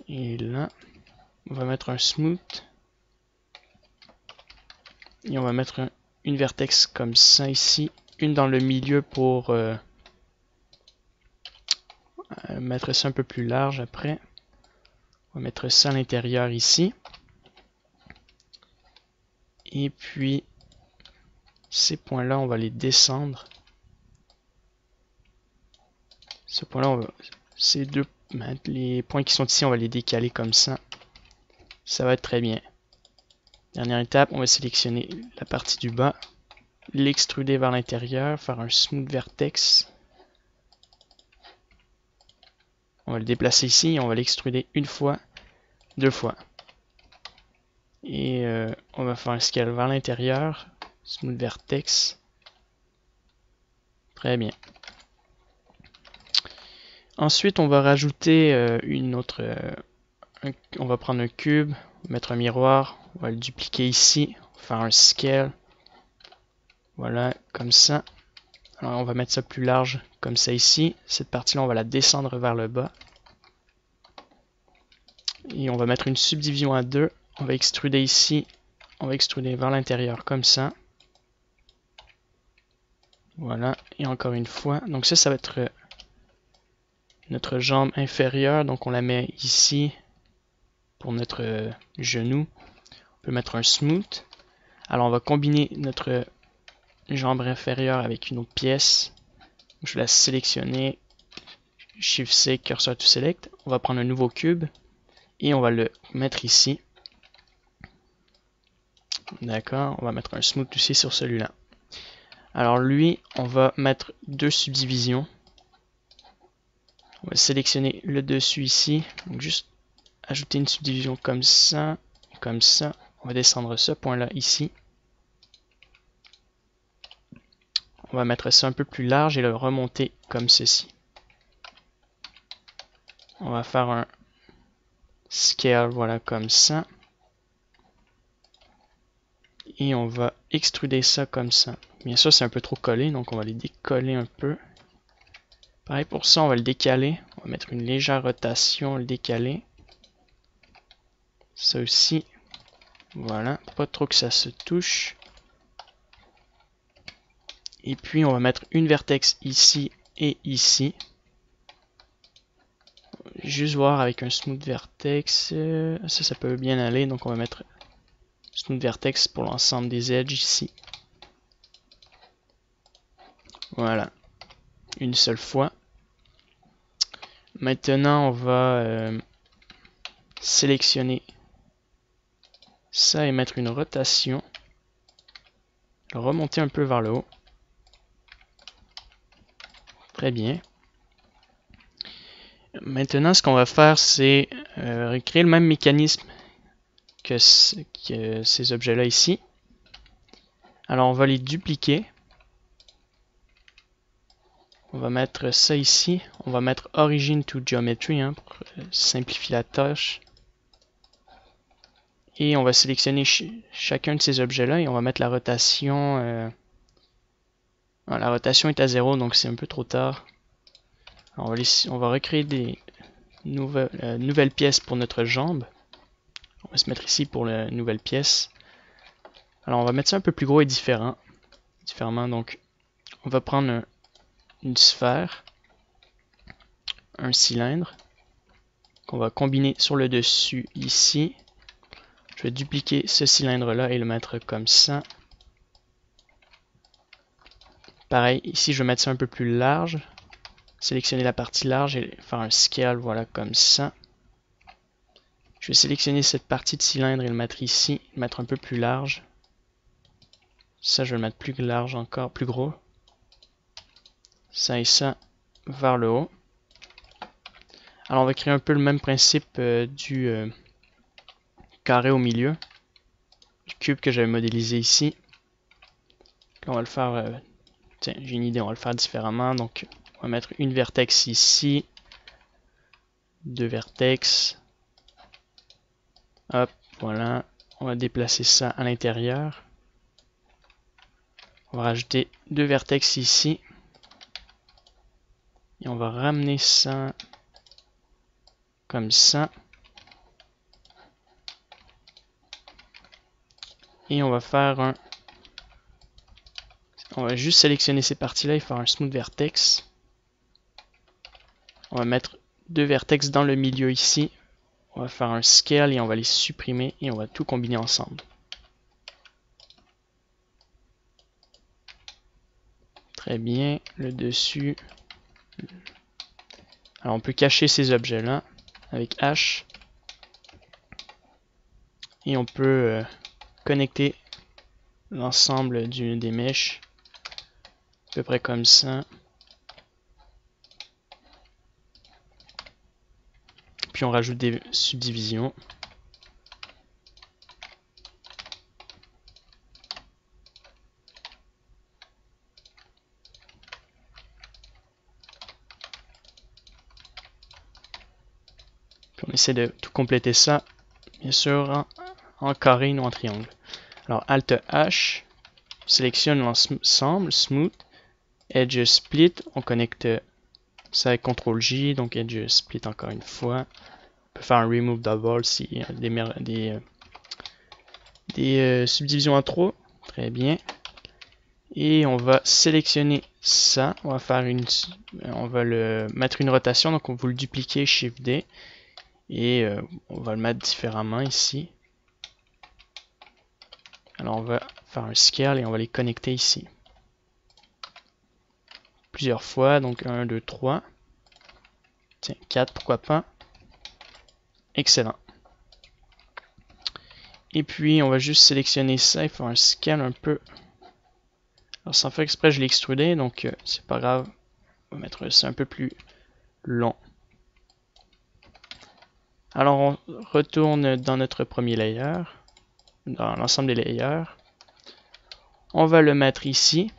Et là. On va mettre un smooth. Et on va mettre une vertex comme ça ici. Une dans le milieu pour mettre ça un peu plus large après. On va mettre ça à l'intérieur ici. Et puis, ces points-là, on va les descendre. Ce point-là, ces deux, les points qui sont ici, on va les décaler comme ça. Ça va être très bien. Dernière étape, on va sélectionner la partie du bas, l'extruder vers l'intérieur, faire un smooth vertex. On va le déplacer ici et on va l'extruder une fois, deux fois. Et on va faire un scale vers l'intérieur, smooth vertex. Très bien. Ensuite, on va rajouter on va prendre un cube, mettre un miroir, on va le dupliquer ici, faire un scale. Voilà, comme ça. Alors, on va mettre ça plus large, comme ça ici. Cette partie-là, on va la descendre vers le bas. Et on va mettre une subdivision à 2. On va extruder ici. On va extruder vers l'intérieur, comme ça. Voilà, et encore une fois. Donc ça va être notre jambe inférieure. Donc on la met ici pour notre genou. On peut mettre un smooth. Alors on va combiner notre jambe inférieure avec une autre pièce. Je vais la sélectionner. Shift C, cursor to select. On va prendre un nouveau cube et on va le mettre ici. D'accord, on va mettre un smooth aussi sur celui-là. Alors lui, on va mettre deux subdivisions. On va sélectionner le dessus ici. Donc juste ajouter une subdivision comme ça, comme ça. On va descendre ce point-là ici. On va mettre ça un peu plus large et le remonter comme ceci. On va faire un scale, voilà, comme ça. Et on va extruder ça comme ça. Bien sûr, c'est un peu trop collé, donc on va les décoller un peu. Pareil pour ça, on va le décaler. On va mettre une légère rotation, le décaler. Ça aussi. Voilà, pas trop que ça se touche. Et puis, on va mettre une vertex ici et ici. Juste voir avec un smooth vertex. Ça peut bien aller. Donc, on va mettre smooth vertex pour l'ensemble des edges ici. Voilà, une seule fois. Maintenant, on va sélectionner ça et mettre une rotation. Remonter un peu vers le haut. Très bien. Maintenant, ce qu'on va faire, c'est recréer le même mécanisme que ces objets-là ici. Alors, on va les dupliquer. On va mettre ça ici. On va mettre Origin to Geometry pour simplifier la tâche. Et on va sélectionner chacun de ces objets-là et on va mettre la rotation. La rotation est à 0, donc c'est un peu trop tard. Alors, on va recréer des nouvelles pièces pour notre jambe. On va se mettre ici pour la nouvelle pièce. Alors on va mettre ça un peu plus gros et différemment. Donc on va prendre une sphère, un cylindre, qu'on va combiner sur le dessus ici. Je vais dupliquer ce cylindre-là et le mettre comme ça. Pareil, ici je vais mettre ça un peu plus large. Sélectionner la partie large et faire un scale, voilà, comme ça. Je vais sélectionner cette partie de cylindre et le mettre ici, le mettre un peu plus large. Ça, je vais le mettre plus large encore, plus gros. Ça et ça vers le haut. Alors, on va créer un peu le même principe du carré au milieu, du cube que j'avais modélisé ici. Là, on va le faire, tiens, j'ai une idée, on va le faire différemment. Donc, on va mettre une vertex ici, deux vertex. Hop, voilà. On va déplacer ça à l'intérieur. On va rajouter deux vertex ici. Et on va ramener ça comme ça. Et on va faire un... On va juste sélectionner ces parties-là et faire un smooth vertex. On va mettre deux vertex dans le milieu ici. On va faire un scale et on va les supprimer et on va tout combiner ensemble. Très bien, le dessus. Alors on peut cacher ces objets-là avec H. Et on peut connecter l'ensemble des mèches. À peu près comme ça. Puis on rajoute des subdivisions. Puis on essaie de tout compléter ça, bien sûr, en carré, non en triangle. Alors Alt H, on sélectionne l'ensemble, Smooth, Edge Split, on connecte ça avec CTRL J, donc Edge Split encore une fois. On peut faire un Remove Double s'il y a des subdivisions en trop. Très bien. Et on va sélectionner ça. On va le mettre une rotation. Donc vous le dupliquez Shift D. Et on va le mettre différemment ici. Alors on va faire un scale et on va les connecter ici. Plusieurs fois. Donc 1, 2, 3. Tiens, 4, pourquoi pas. Excellent. Et puis on va juste sélectionner ça et faire un scale un peu. Alors sans faire exprès, je l'ai extrudé, donc c'est pas grave. On va mettre ça un peu plus long. Alors on retourne dans notre premier layer, dans l'ensemble des layers. On va le mettre ici.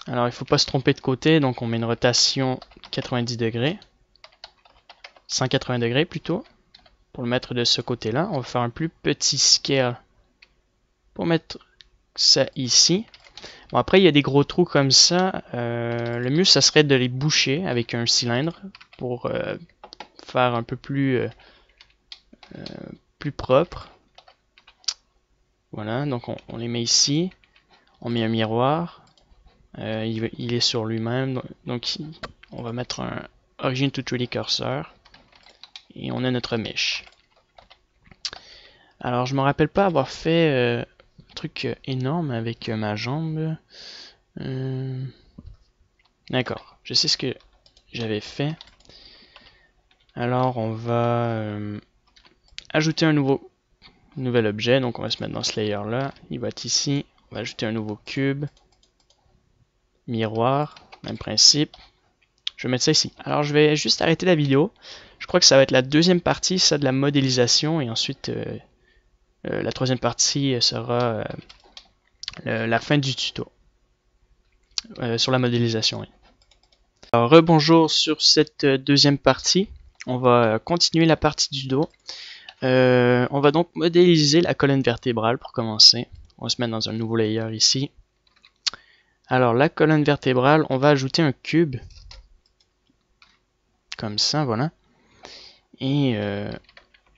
Alors il ne faut pas se tromper de côté, donc on met une rotation 90 degrés. 180 degrés plutôt. Pour le mettre de ce côté-là, on va faire un plus petit scale pour mettre ça ici. Bon, après, il y a des gros trous comme ça. Le mieux, ça serait de les boucher avec un cylindre pour faire un peu plus propre. Voilà, donc on les met ici. On met un miroir. Il est sur lui-même. Donc, on va mettre un Origin to 3D Cursor. Et on a notre mesh. Alors, je me rappelle pas avoir fait un truc énorme avec ma jambe. D'accord, je sais ce que j'avais fait. Alors, on va ajouter un nouvel objet. Donc, on va se mettre dans ce layer-là. Il va être ici. On va ajouter un nouveau cube. Miroir, même principe. Je vais mettre ça ici. Alors, je vais juste arrêter la vidéo. Je crois que ça va être la deuxième partie, ça, de la modélisation. Et ensuite, la troisième partie sera la fin du tuto. Sur la modélisation, oui. Alors, rebonjour sur cette deuxième partie. On va continuer la partie du dos. On va donc modéliser la colonne vertébrale pour commencer. On va se mettre dans un nouveau layer ici. Alors, la colonne vertébrale, on va ajouter un cube. Comme ça, voilà. Et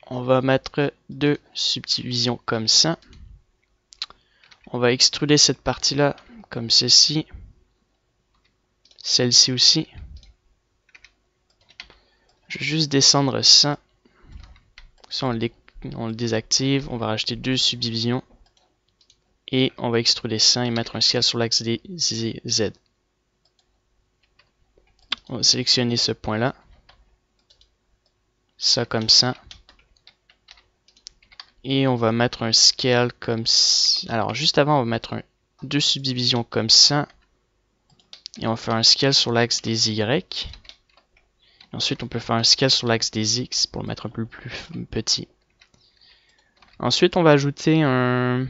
on va mettre deux subdivisions comme ça. On va extruder cette partie-là comme ceci. Celle-ci aussi. Je vais juste descendre ça. Ça, on le désactive. On va rajouter deux subdivisions. Et on va extruder ça et mettre un scale sur l'axe des Z. On va sélectionner ce point-là. Ça comme ça. Et on va mettre un scale comme ça. Alors, juste avant, on va mettre deux subdivisions comme ça. Et on va faire un scale sur l'axe des Y. Et ensuite, on peut faire un scale sur l'axe des X pour le mettre un peu plus petit. Ensuite, on va ajouter un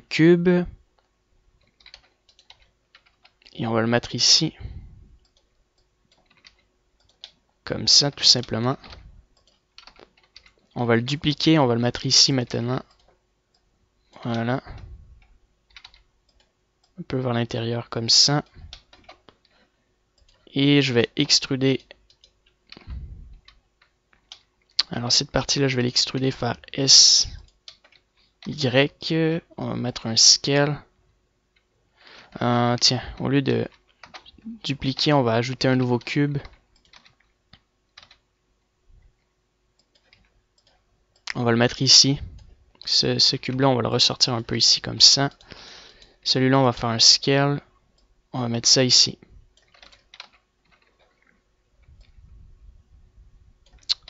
cube. Et on va le mettre ici. Comme ça, tout simplement. On va le dupliquer, on va le mettre ici maintenant. Voilà. Un peu vers l'intérieur comme ça. Et je vais extruder. Alors cette partie-là, je vais l'extruder vers S, Y. On va mettre un scale. Tiens, au lieu de dupliquer, on va ajouter un nouveau cube. On va le mettre ici. Ce cube-là, on va le ressortir un peu ici comme ça. Celui-là, on va faire un scale. On va mettre ça ici.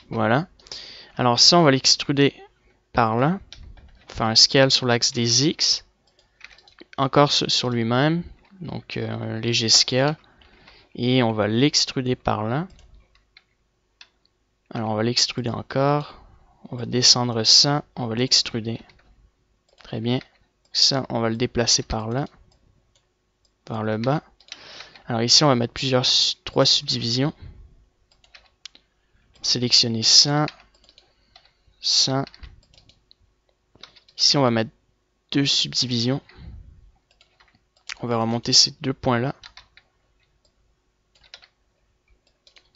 Voilà. Alors ça, on va l'extruder par là. Faire un scale sur l'axe des X. Encore sur lui-même. Donc un léger scale. Et on va l'extruder par là. Alors on va l'extruder encore. On va descendre ça. On va l'extruder. Très bien. Ça, on va le déplacer par là. Par le bas. Alors ici, on va mettre trois subdivisions. Sélectionner ça. Ça. Ici, on va mettre deux subdivisions. On va remonter ces deux points-là.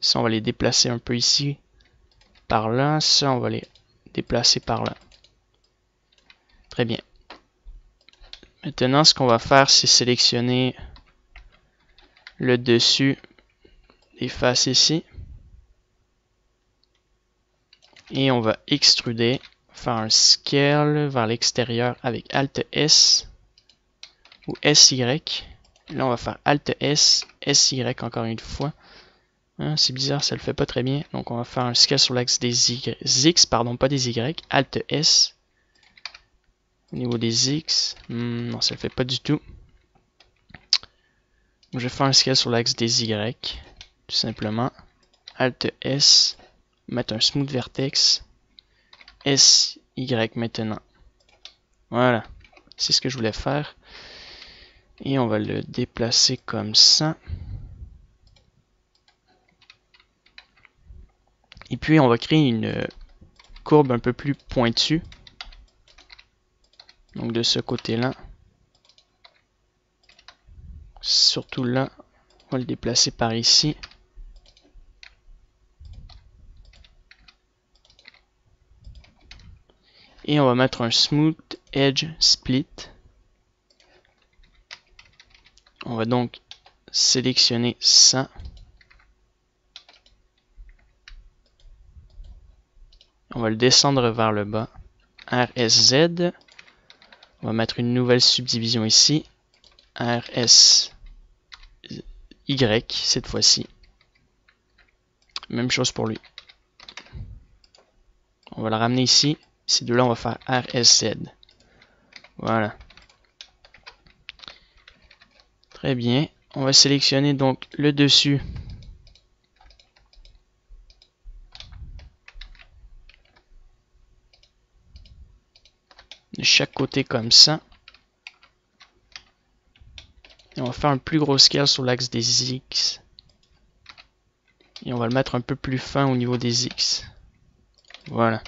Ça, on va les déplacer un peu ici. Par là. Ça, on va les déplacer par là. Très bien. Maintenant, ce qu'on va faire, c'est sélectionner le dessus des faces ici. Et on va extruder, faire un scale vers l'extérieur avec Alt S ou SY. Là, on va faire Alt S, SY encore une fois. Hein, c'est bizarre, ça le fait pas très bien. Donc, on va faire un scale sur l'axe des X, pardon, pas des Y. Alt S. Au niveau des X, non, ça le fait pas du tout. Donc, je vais faire un scale sur l'axe des Y, tout simplement. Alt S, mettre un smooth vertex. SY maintenant. Voilà, c'est ce que je voulais faire. Et on va le déplacer comme ça. Et puis on va créer une courbe un peu plus pointue. Donc de ce côté-là. Surtout là, on va le déplacer par ici. Et on va mettre un Smooth Edge Split. On va donc sélectionner ça. On va le descendre vers le bas. RSZ. On va mettre une nouvelle subdivision ici. RSY cette fois-ci. Même chose pour lui. On va le ramener ici. Ces deux-là, on va faire RSZ. Voilà. Très bien. On va sélectionner donc le dessus. De chaque côté comme ça. Et on va faire un plus gros scale sur l'axe des X. Et on va le mettre un peu plus fin au niveau des X. Voilà.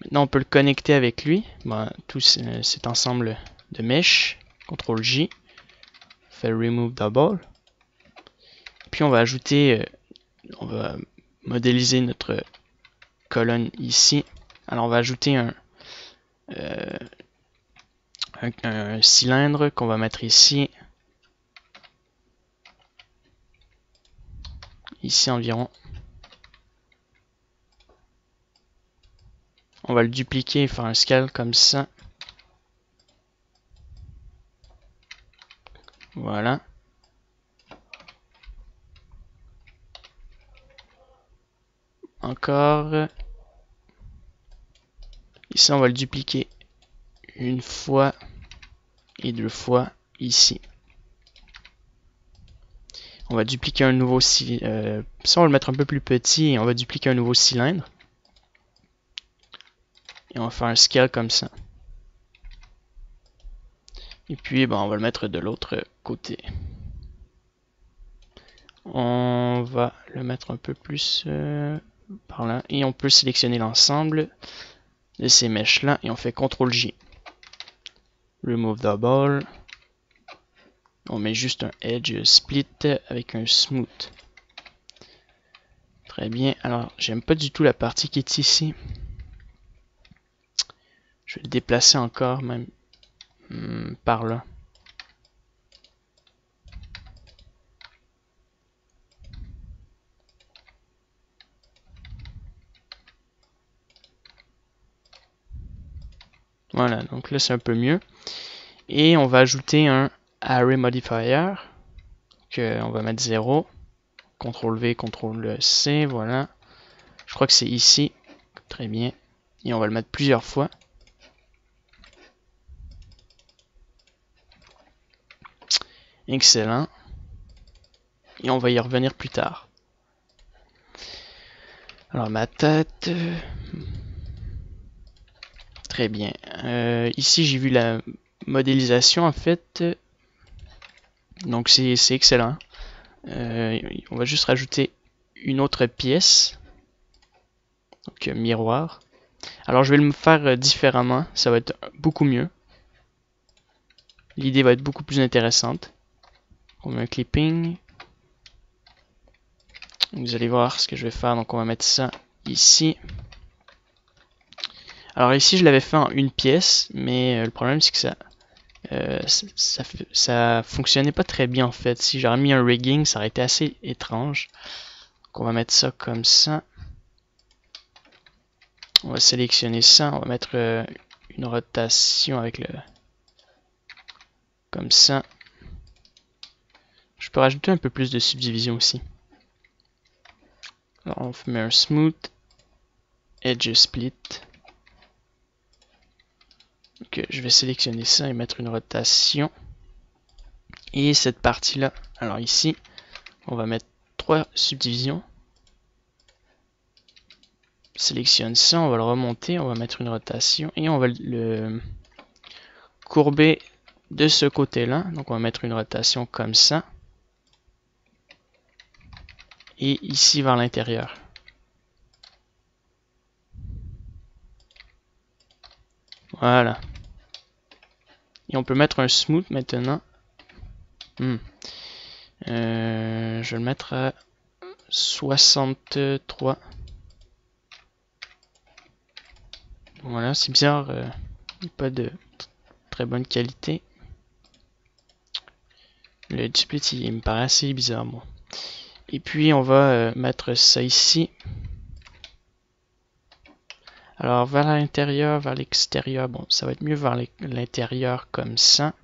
Maintenant, on peut le connecter avec lui. Bon, tout cet ensemble de mesh. CTRL J. Fait remove double. Puis on va ajouter, on va modéliser notre colonne ici. Alors on va ajouter un cylindre qu'on va mettre ici. Ici environ. On va le dupliquer et faire un scale comme ça. Voilà. Encore. Ici, on va le dupliquer une fois et deux fois ici. On va dupliquer un nouveau cylindre. Ça, on va le mettre un peu plus petit et on va dupliquer un nouveau cylindre. Et on va faire un scale comme ça. Et puis, on va le mettre de l'autre côté. On va le mettre un peu plus par là. Et on peut sélectionner l'ensemble de ces mèches là. Et on fait CTRL J. Remove double. On met juste un edge split avec un smooth. Très bien. Alors, j'aime pas du tout la partie qui est ici. Je vais le déplacer encore même par là. Voilà, donc là c'est un peu mieux. Et on va ajouter un array modifier que on va mettre 0. CTRL V, CTRL C, voilà. Je crois que c'est ici. Très bien. Et on va le mettre plusieurs fois. Excellent. Et on va y revenir plus tard. Alors ma tête. Très bien. Ici j'ai vu la modélisation en fait. Donc c'est excellent. On va juste rajouter une autre pièce. Donc miroir. Alors je vais le faire différemment. Ça va être beaucoup mieux. L'idée va être beaucoup plus intéressante. On met un clipping. Vous allez voir ce que je vais faire. Donc on va mettre ça ici. Alors ici je l'avais fait en une pièce, mais le problème c'est que ça fonctionnait pas très bien en fait. Si j'aurais mis un rigging, ça aurait été assez étrange. Donc on va mettre ça comme ça. On va sélectionner ça. On va mettre une rotation avec le... Comme ça. Je peux rajouter un peu plus de subdivision aussi. Alors on met un smooth. Edge split. Donc je vais sélectionner ça et mettre une rotation. Et cette partie-là, alors ici, on va mettre 3 subdivisions. Sélectionne ça, on va le remonter, on va mettre une rotation et on va le courber de ce côté-là. Donc on va mettre une rotation comme ça. Et ici vers l'intérieur. Voilà. Et on peut mettre un smooth maintenant. Je vais le mettre à 63. Voilà, c'est bizarre. Pas de très bonne qualité. Le split, il me paraît assez bizarre. Bon. Et puis on va mettre ça ici. Alors vers l'intérieur, vers l'extérieur, bon, ça va être mieux vers l'intérieur comme ça.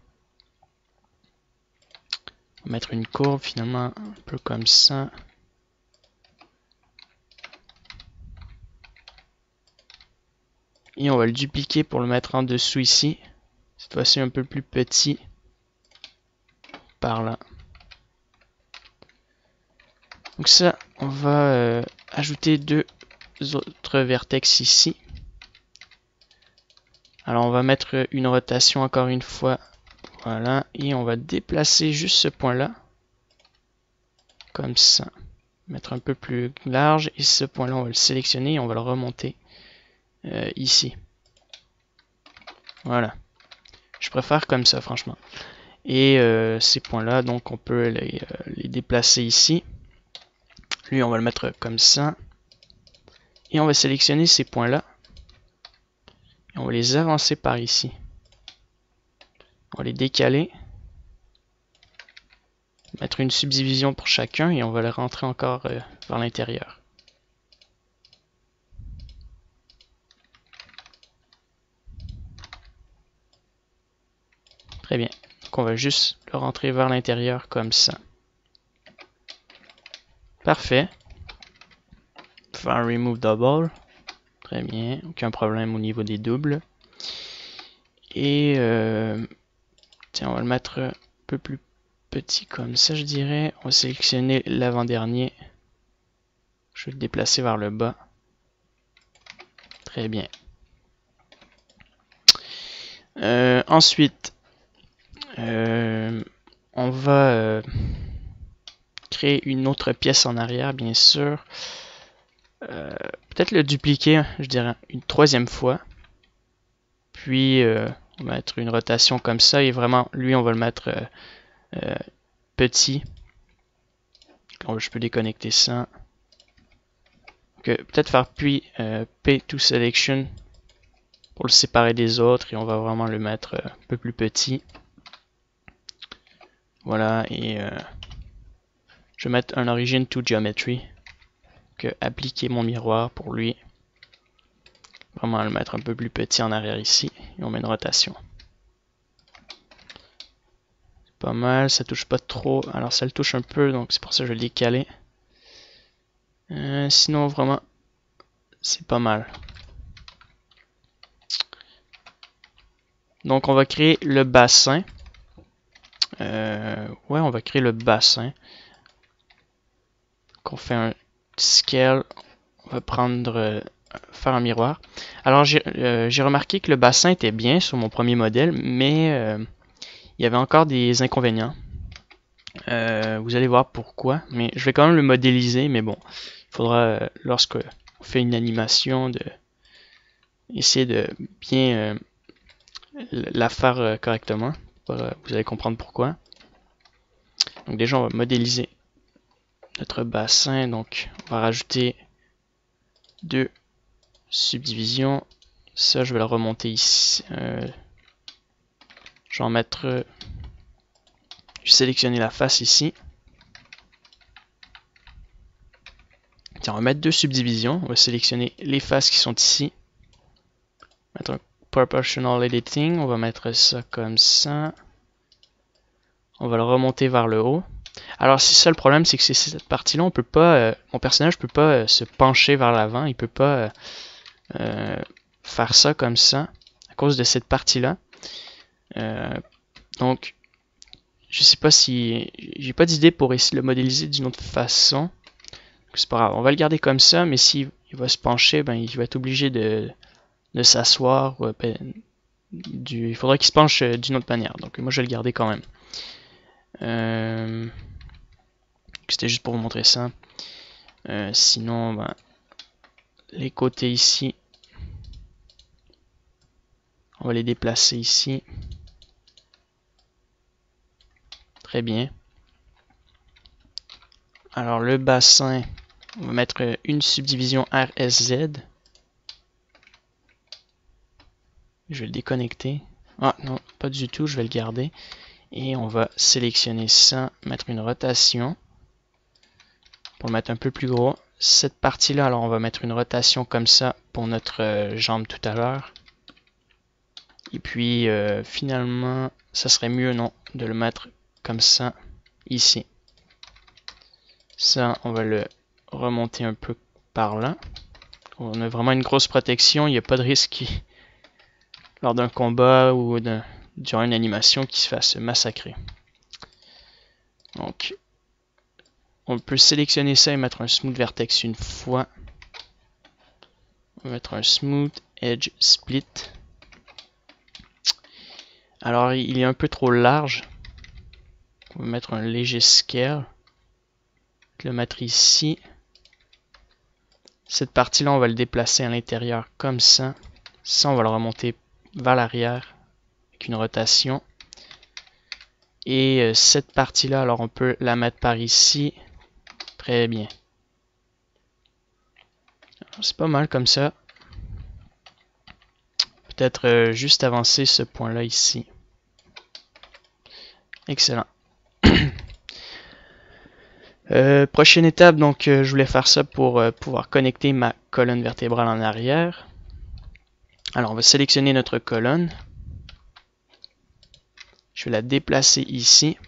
On va mettre une courbe finalement un peu comme ça. Et on va le dupliquer pour le mettre en dessous ici. Cette fois-ci un peu plus petit. Par là. Donc ça, on va ajouter deux autres vertex ici. Alors on va mettre une rotation encore une fois. Voilà. Et on va déplacer juste ce point-là. Comme ça. Mettre un peu plus large. Et ce point-là, on va le sélectionner et on va le remonter ici. Voilà. Je préfère comme ça, franchement. Et ces points-là, donc on peut les déplacer ici. Lui, on va le mettre comme ça. Et on va sélectionner ces points-là. Et on va les avancer par ici. On va les décaler. Mettre une subdivision pour chacun et on va les rentrer encore vers l'intérieur. Très bien. Donc on va juste le rentrer vers l'intérieur comme ça. Parfait. Faire remove double. Très bien. Aucun problème au niveau des doubles. Et tiens, on va le mettre un peu plus petit comme ça, je dirais. On va sélectionner l'avant-dernier. Je vais le déplacer vers le bas. Très bien. Ensuite, on va créer une autre pièce en arrière, bien sûr. Peut-être le dupliquer, je dirais, une troisième fois. Puis, on va mettre une rotation comme ça. Et vraiment, lui, on va le mettre petit. Donc, je peux déconnecter ça. Peut-être faire puis P to Selection pour le séparer des autres. Et on va vraiment le mettre un peu plus petit. Voilà, et je vais mettre un Origin to Geometry. Appliquer mon miroir pour lui. Vraiment le mettre un peu plus petit en arrière ici. Et on met une rotation. C'est pas mal, ça touche pas trop. Alors ça le touche un peu, donc c'est pour ça que je l'ai calé. Sinon vraiment, c'est pas mal. Donc on va créer le bassin. Ouais, on va créer le bassin. Donc on fait un scale. On va prendre... faire un miroir. Alors j'ai remarqué que le bassin était bien sur mon premier modèle, mais il y avait encore des inconvénients. Vous allez voir pourquoi, mais je vais quand même le modéliser, mais bon, il faudra lorsque on fait une animation de essayer de bien la faire correctement. Vous allez comprendre pourquoi. Donc déjà on va modéliser notre bassin, donc on va rajouter deux subdivisions. Ça je vais le remonter ici. Je vais en mettre... je vais sélectionner la face ici. Tiens, on va mettre deux subdivisions. On va sélectionner les faces qui sont ici. Mettre un Proportional Editing. On va mettre ça comme ça. On va le remonter vers le haut. Alors, c'est ça le problème, c'est que c'est cette partie-là, on peut pas... mon personnage peut pas se pencher vers l'avant. Il peut pas faire ça comme ça à cause de cette partie-là. Donc, je sais pas si... j'ai pas d'idée pour essayer de le modéliser d'une autre façon. C'est pas grave, on va le garder comme ça, mais s'il va se pencher, ben, il va être obligé de s'asseoir. Il faudra qu'il se penche d'une autre manière. Donc moi je vais le garder quand même. C'était juste pour vous montrer ça. Sinon, ben, les côtés ici, on va les déplacer ici. Très bien. Alors le bassin, on va mettre une subdivision RSZ. Je vais le déconnecter. Ah non, pas du tout, je vais le garder. Et on va sélectionner ça, mettre une rotation. Pour le mettre un peu plus gros. cette partie-là, alors on va mettre une rotation comme ça pour notre jambe tout à l'heure. Et puis finalement, ça serait mieux, non, de le mettre comme ça, ici. Ça, on va le remonter un peu par là. On a vraiment une grosse protection, il n'y a pas de risque lors d'un combat ou durant une animation qui se fasse massacrer. Donc, on peut sélectionner ça et mettre un smooth vertex une fois. On va mettre un smooth edge split. Alors, il est un peu trop large. On va mettre un léger scale. Le mettre ici. Cette partie-là, on va le déplacer à l'intérieur comme ça. Ça, on va le remonter vers l'arrière avec une rotation. Et cette partie-là, alors on peut la mettre par ici. Très bien. C'est pas mal comme ça. Peut-être juste avancer ce point-là ici. Excellent. Prochaine étape, donc je voulais faire ça pour pouvoir connecter ma colonne vertébrale en arrière. Alors on va sélectionner notre colonne. Je vais la déplacer ici.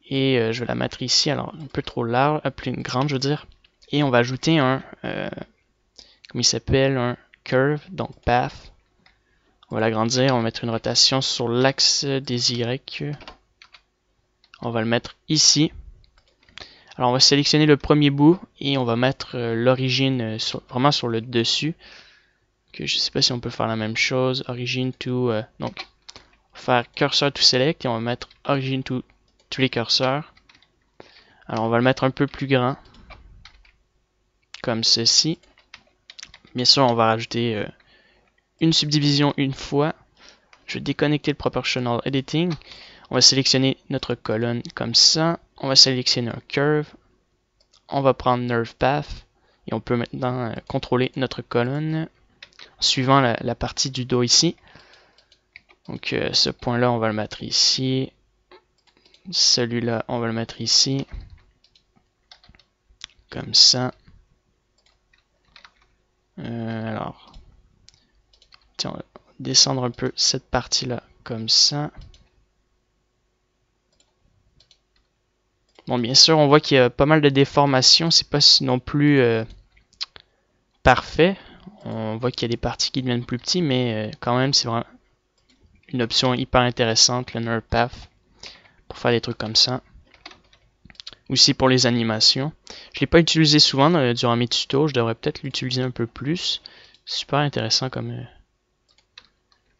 Et je vais la mettre ici, alors un peu trop large, plus grande je veux dire. Et on va ajouter un, comme il s'appelle, un curve, donc path. On va l'agrandir, on va mettre une rotation sur l'axe des Y. On va le mettre ici. Alors on va sélectionner le premier bout et on va mettre l'origine vraiment sur le dessus. Je ne sais pas si on peut faire la même chose. Origin to, donc faire cursor to select et on va mettre origin to tous les curseurs. Alors on va le mettre un peu plus grand, comme ceci. Bien sûr, on va rajouter une subdivision une fois. Je vais déconnecter le Proportional Editing. On va sélectionner notre colonne comme ça. On va sélectionner un curve. On va prendre Nerve Path. Et on peut maintenant contrôler notre colonne en suivant la partie du dos ici. Donc ce point-là, on va le mettre ici. Celui-là, on va le mettre ici. Comme ça. Alors, tiens, on va descendre un peu cette partie-là comme ça. Bon, bien sûr, on voit qu'il y a pas mal de déformations. C'est pas non plus parfait. On voit qu'il y a des parties qui deviennent plus petites, mais quand même, c'est vraiment une option hyper intéressante, le Nerve Path, pour faire des trucs comme ça. Aussi pour les animations. Je ne l'ai pas utilisé souvent durant mes tutos. Je devrais peut-être l'utiliser un peu plus. Super intéressant comme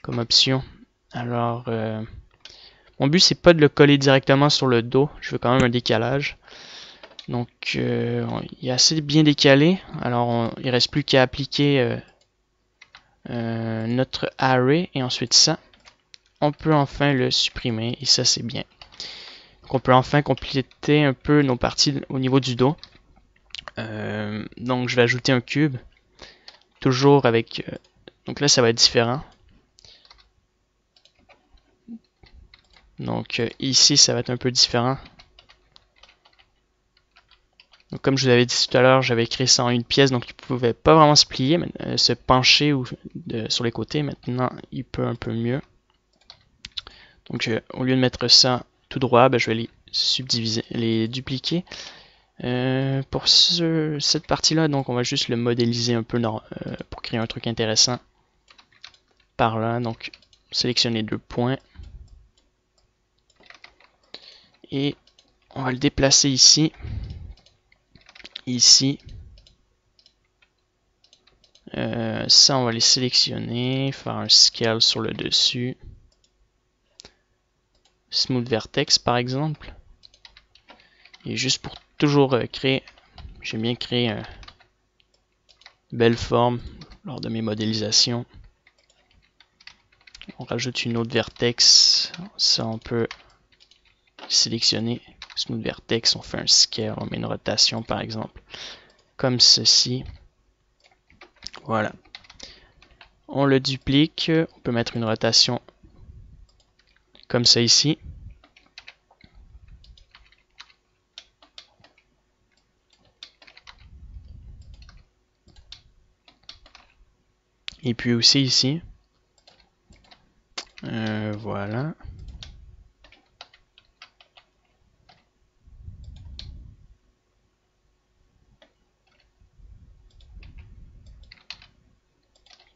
option. Alors, mon but, c'est pas de le coller directement sur le dos. Je veux quand même un décalage. Donc, il est assez bien décalé. Alors, il reste plus qu'à appliquer notre array. Et ensuite ça, on peut enfin le supprimer. Et ça, c'est bien. Donc, on peut enfin compléter un peu nos parties au niveau du dos. Donc, je vais ajouter un cube. Toujours avec... donc là, ça va être différent. Donc, ici, ça va être un peu différent. Donc, comme je vous avais dit tout à l'heure, j'avais créé ça en une pièce, donc il ne pouvait pas vraiment se plier, se pencher sur les côtés. Maintenant, il peut un peu mieux. Donc, au lieu de mettre ça tout droit, je vais les subdiviser, les dupliquer. Pour cette partie-là, donc on va juste le modéliser un peu pour créer un truc intéressant. Par là, donc sélectionner 2 points. Et on va le déplacer ici. Ici. Ça, on va les sélectionner, faire un scale sur le dessus. Smooth Vertex, par exemple. Et juste pour toujours créer, j'aime bien créer une belle forme lors de mes modélisations. On rajoute une autre vertex. Ça, on peut sélectionner Smooth Vertex. On fait un scale, on met une rotation, par exemple. Comme ceci. Voilà. On le duplique. On peut mettre une rotation comme ça ici. Et puis aussi ici. Voilà.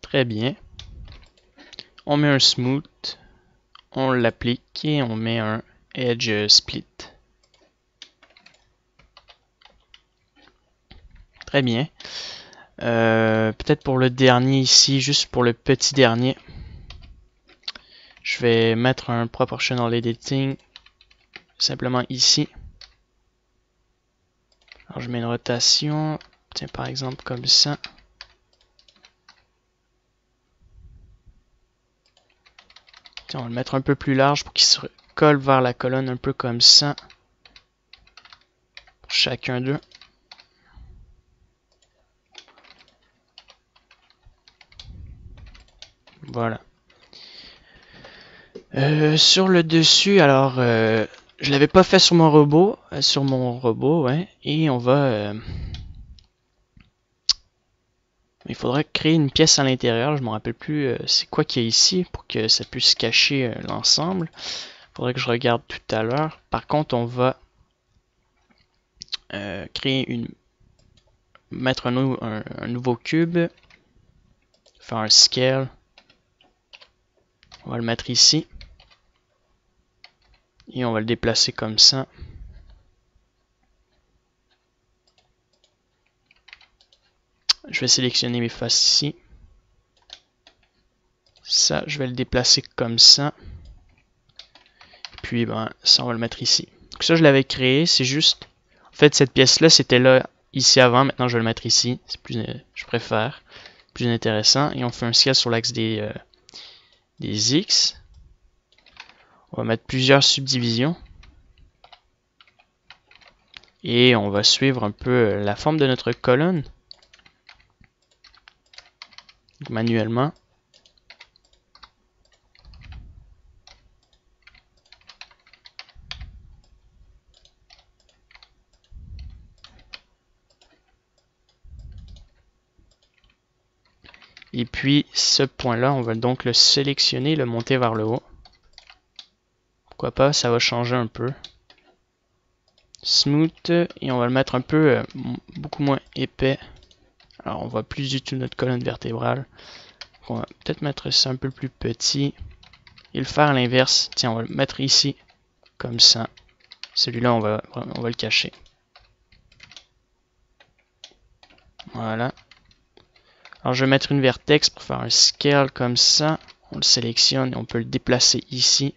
Très bien. On met un smooth, on l'applique et on met un edge split. Très bien. Peut-être pour le dernier ici, juste pour le petit dernier, je vais mettre un proportional editing simplement ici. Alors je mets une rotation, tiens par exemple comme ça. Tiens, on va le mettre un peu plus large pour qu'il se colle vers la colonne un peu comme ça. Pour chacun d'eux. Voilà. Sur le dessus, alors je l'avais pas fait sur mon robot, ouais, et on va il faudrait créer une pièce à l'intérieur, je me rappelle plus c'est quoi qu'il y a ici pour que ça puisse cacher l'ensemble. Il faudrait que je regarde tout à l'heure. Par contre, on va mettre un nouveau cube, faire un scale. On va le mettre ici. Et on va le déplacer comme ça. Je vais sélectionner mes faces ici. Ça, je vais le déplacer comme ça. Puis, ben, ça, on va le mettre ici. Donc ça, je l'avais créé. C'est juste... En fait, cette pièce-là, c'était là, ici avant. Maintenant, je vais le mettre ici. C'est plus... je préfère. Plus intéressant. Et on fait un scale sur l'axe des X. On va mettre plusieurs subdivisions. Et on va suivre un peu la forme de notre colonne. Donc, manuellement. Et puis ce point-là, on va donc le sélectionner, le monter vers le haut. Pourquoi pas, ça va changer un peu. Smooth, et on va le mettre un peu, beaucoup moins épais. Alors on voit plus du tout notre colonne vertébrale. Donc, on va peut-être mettre ça un peu plus petit. Et le faire à l'inverse. Tiens, on va le mettre ici, comme ça. Celui-là, on va le cacher. Voilà. Alors je vais mettre une vertex pour faire un scale comme ça. On le sélectionne et on peut le déplacer ici.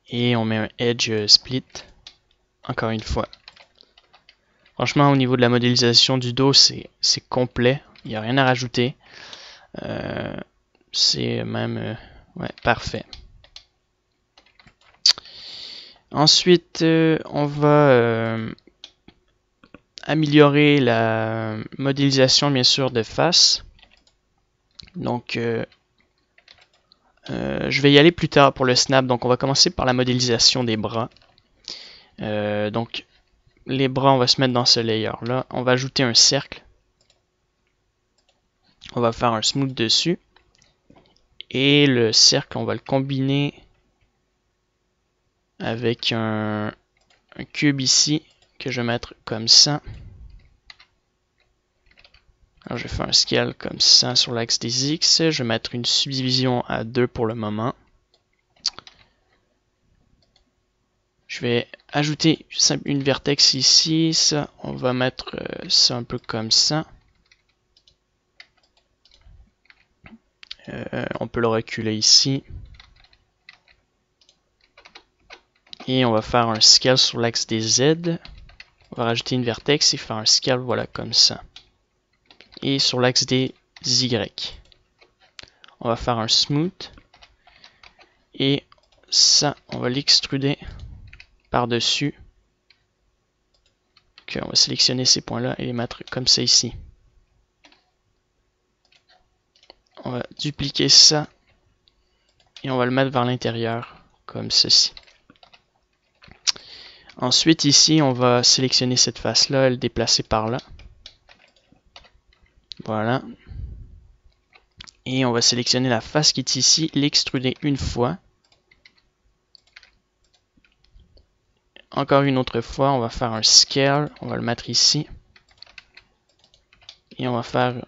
Et on met un edge split. Encore une fois. Franchement, au niveau de la modélisation du dos, c'est complet. Il n'y a rien à rajouter. C'est même ouais, parfait. Ensuite, on va améliorer la modélisation, bien sûr, de face. Donc, je vais y aller plus tard pour le snap. Donc, on va commencer par la modélisation des bras. Donc, les bras, on va se mettre dans ce layer-là. On va ajouter un cercle. On va faire un smooth dessus. Et le cercle, on va le combiner avec un cube ici que je vais mettre comme ça. Alors, je vais faire un scale comme ça sur l'axe des X. Je vais mettre une subdivision à 2 pour le moment. Je vais ajouter une vertex ici. Ça, on va mettre ça un peu comme ça. On peut le reculer ici. Et on va faire un scale sur l'axe des Z. On va rajouter une vertex et faire un scale, voilà, comme ça. Et sur l'axe des Y. On va faire un smooth. Et ça, on va l'extruder par-dessus. Ok, on va sélectionner ces points-là et les mettre comme ça ici. On va dupliquer ça. Et on va le mettre vers l'intérieur, comme ceci. Ensuite, ici, on va sélectionner cette face-là et le déplacer par là. Voilà. Et on va sélectionner la face qui est ici, l'extruder une fois. Encore une autre fois, on va faire un scale, on va le mettre ici. Et on va faire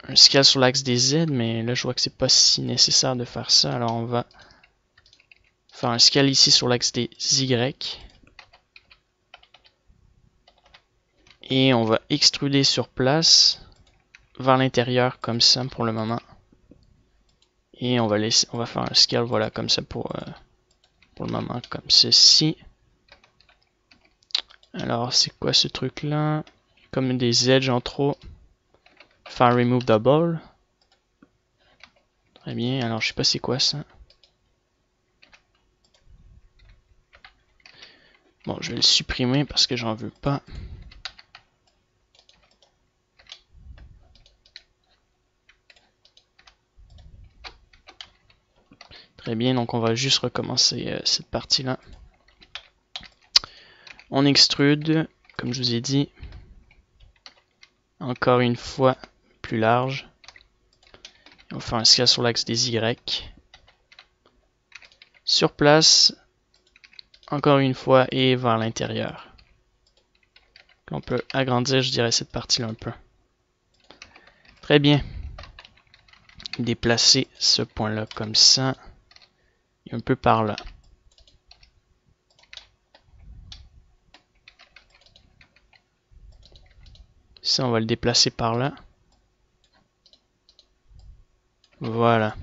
un scale sur l'axe des Z, mais là je vois que c'est pas si nécessaire de faire ça, alors on va faire un scale ici sur l'axe des Y. Et on va extruder sur place vers l'intérieur comme ça pour le moment. Et on va faire un scale, voilà, comme ça pour le moment, comme ceci. Alors c'est quoi ce truc là? Comme des edges en trop. Faire remove double. Très bien, alors je sais pas c'est quoi ça. Bon, je vais le supprimer parce que j'en veux pas. Très bien, donc on va juste recommencer cette partie-là. On extrude, comme je vous ai dit, encore une fois plus large. On va faire un scale sur l'axe des Y. Sur place, encore une fois, et vers l'intérieur. On peut agrandir, je dirais, cette partie-là un peu. Très bien. Déplacer ce point-là comme ça. Et un peu par là. Ça, on va le déplacer par là. Voilà.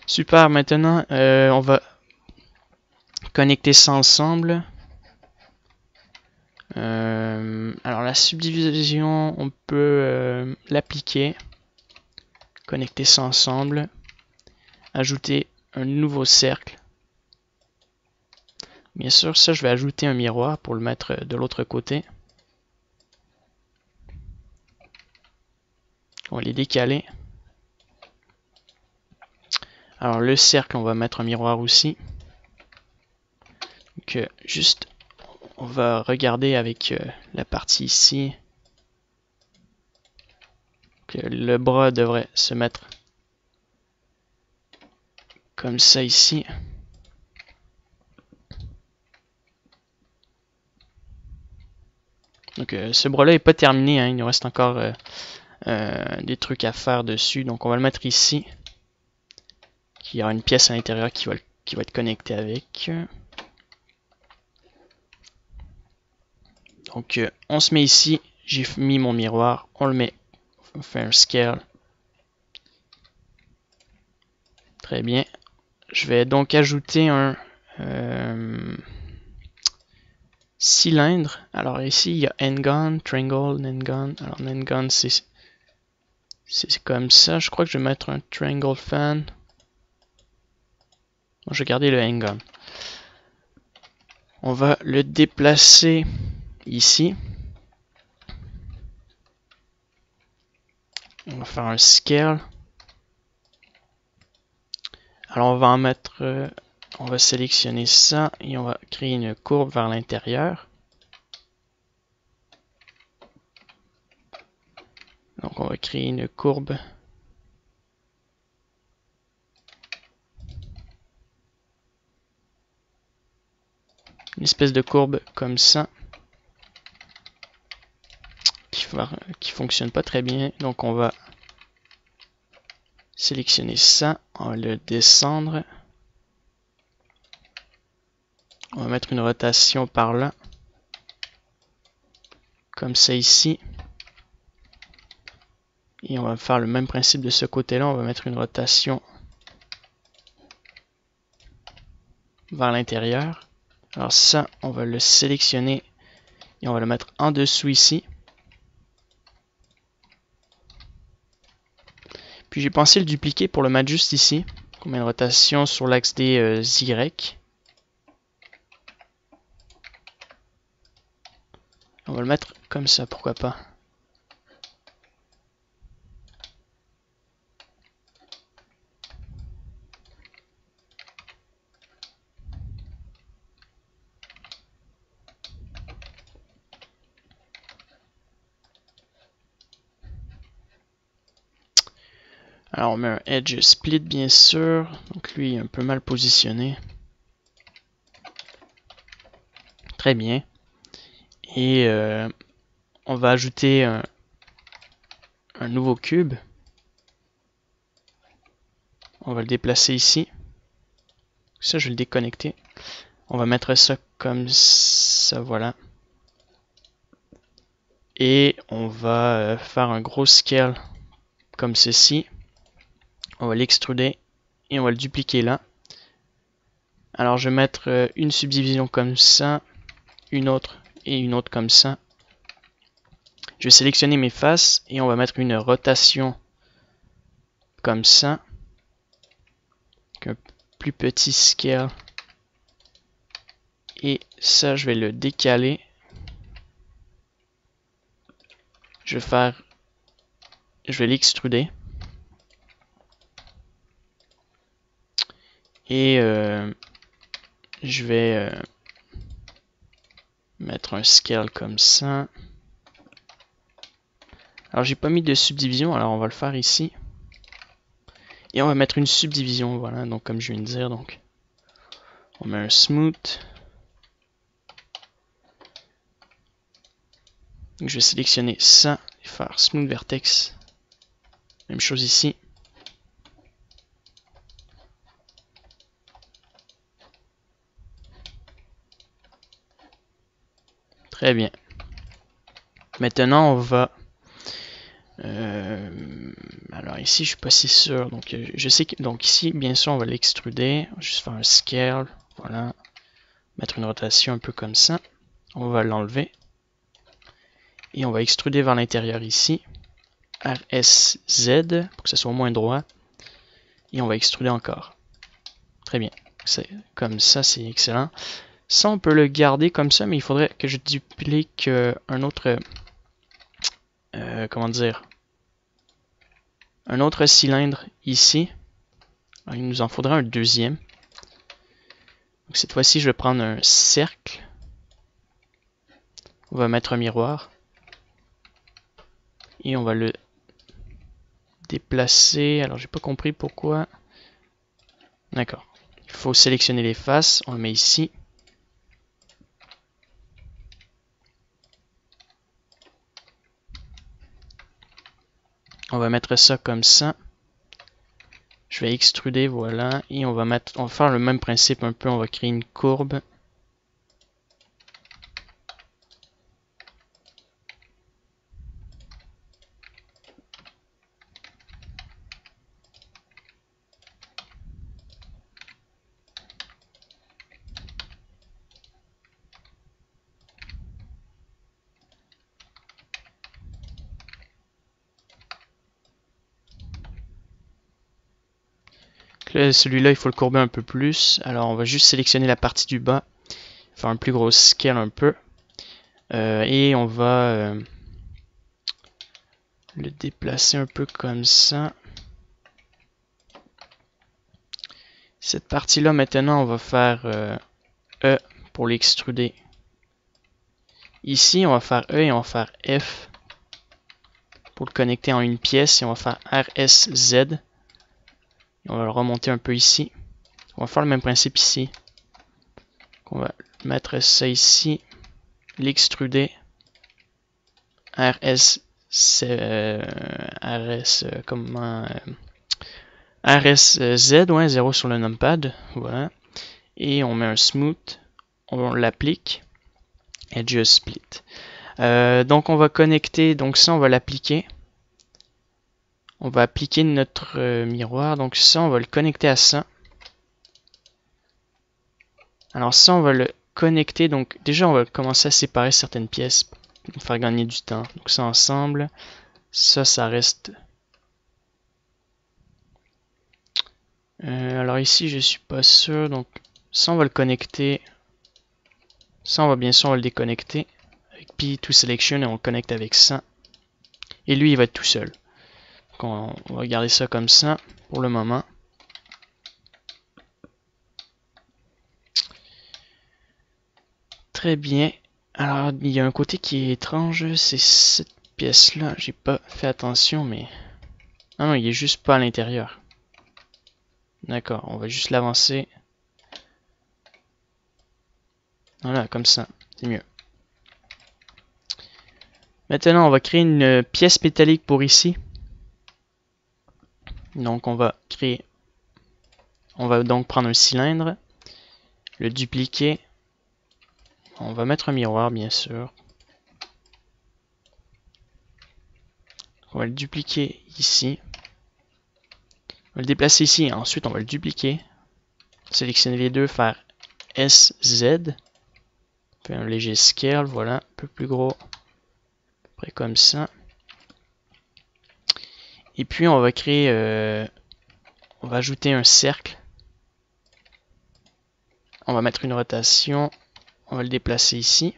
Super, maintenant, on va connecter ça ensemble. Alors la subdivision, on peut l'appliquer. Connecter ça ensemble. Ajouter un nouveau cercle. Bien sûr, ça, je vais ajouter un miroir pour le mettre de l'autre côté. On va les décaler. Alors le cercle, on va mettre un miroir aussi. Donc juste, on va regarder avec la partie ici que le bras devrait se mettre comme ça ici. Donc ce bras-là n'est pas terminé, hein, il nous reste encore des trucs à faire dessus. Donc on va le mettre ici. Il y aura une pièce à l'intérieur qui va être connectée avec. Donc on se met ici, j'ai mis mon miroir, on le met, on fait un scale. Très bien. Je vais donc ajouter un cylindre. Alors ici il y a N-gon, triangle, N-gon. Alors N-gon c'est comme ça. Je crois que je vais mettre un triangle fan. Bon, je vais garder le N-gon. On va le déplacer ici. On va faire un scale. Alors on va en mettre, on va sélectionner ça et on va créer une courbe vers l'intérieur. Donc on va créer une courbe. Une espèce de courbe comme ça. Qui fonctionne pas très bien. Donc on va sélectionner ça. On va le descendre. On va mettre une rotation par là. Comme ça ici. Et on va faire le même principe de ce côté-là. On va mettre une rotation vers l'intérieur. Alors ça, on va le sélectionner et on va le mettre en dessous ici. Puis j'ai pensé le dupliquer pour le mettre juste ici. On met une rotation sur l'axe des Y. On va le mettre comme ça, pourquoi pas. Alors on met un edge split bien sûr. Donc lui il est un peu mal positionné. Très bien. Et on va ajouter un nouveau cube. On va le déplacer ici. Ça je vais le déconnecter. On va mettre ça comme ça, voilà. Et on va faire un gros scale comme ceci. On va l'extruder et on va le dupliquer là. Alors je vais mettre une subdivision comme ça, une autre et une autre comme ça. Je vais sélectionner mes faces et on va mettre une rotation comme ça. Un plus petit scale. Et ça je vais le décaler. Je vais l'extruder. Et je vais mettre un scale comme ça. Alors j'ai pas mis de subdivision, alors on va le faire ici. Et on va mettre une subdivision, voilà, donc comme je viens de dire, donc on met un smooth. Donc, je vais sélectionner ça et faire smooth vertex. Même chose ici. Très bien. Maintenant on va alors ici je suis pas si sûr, donc je sais que donc ici bien sûr on va l'extruder, juste faire un scale, voilà, mettre une rotation un peu comme ça, on va l'enlever et on va extruder vers l'intérieur ici, RSZ pour que ça soit au moins droit et on va extruder encore. Très bien, comme ça c'est excellent. Ça on peut le garder comme ça, mais il faudrait que je duplique un autre comment dire, un autre cylindre ici. Alors, il nous en faudra un deuxième. Donc, cette fois-ci, je vais prendre un cercle. On va mettre un miroir. Et on va le déplacer. Alors, j'ai pas compris pourquoi. D'accord. Il faut sélectionner les faces. On le met ici. On va mettre ça comme ça. Je vais extruder, voilà. Et on va faire le même principe un peu. On va créer une courbe. Celui-là, il faut le courber un peu plus. Alors, on va juste sélectionner la partie du bas. Faire un plus gros scale un peu. Et on va le déplacer un peu comme ça. Cette partie-là, maintenant, on va faire E pour l'extruder. Ici, on va faire E et on va faire F pour le connecter en une pièce. Et on va faire RSZ. Et on va le remonter un peu ici. On va faire le même principe ici. On va mettre ça ici. L'extruder. RS, RSZ, ouais, 0 sur le numpad. Voilà. Et on met un smooth. On l'applique. Edge split. Donc on va connecter, donc ça on va l'appliquer. On va appliquer notre miroir, donc ça on va le connecter à ça. Alors ça on va le connecter, donc déjà on va commencer à séparer certaines pièces pour faire gagner du temps. Donc ça ensemble, ça reste. Alors ici je suis pas sûr, donc ça on va le connecter. Ça on va bien sûr on va le déconnecter avec P2 Selection et on le connecte avec ça. Et lui il va être tout seul. Donc on va garder ça comme ça pour le moment. Très bien. Alors il y a un côté qui est étrange, c'est cette pièce là. J'ai pas fait attention mais Ah non, il est juste pas à l'intérieur. D'accord, on va juste l'avancer. Voilà, comme ça, c'est mieux. Maintenant, on va créer une pièce métallique pour ici. Donc, on va donc prendre un cylindre, le dupliquer. On va mettre un miroir, bien sûr. On va le dupliquer ici. On va le déplacer ici. Ensuite, on va le dupliquer. Sélectionner les deux, faire SZ. Faire un léger scale, voilà, un peu plus gros. À peu près comme ça. Et puis, on va créer... on va ajouter un cercle. On va mettre une rotation. On va le déplacer ici.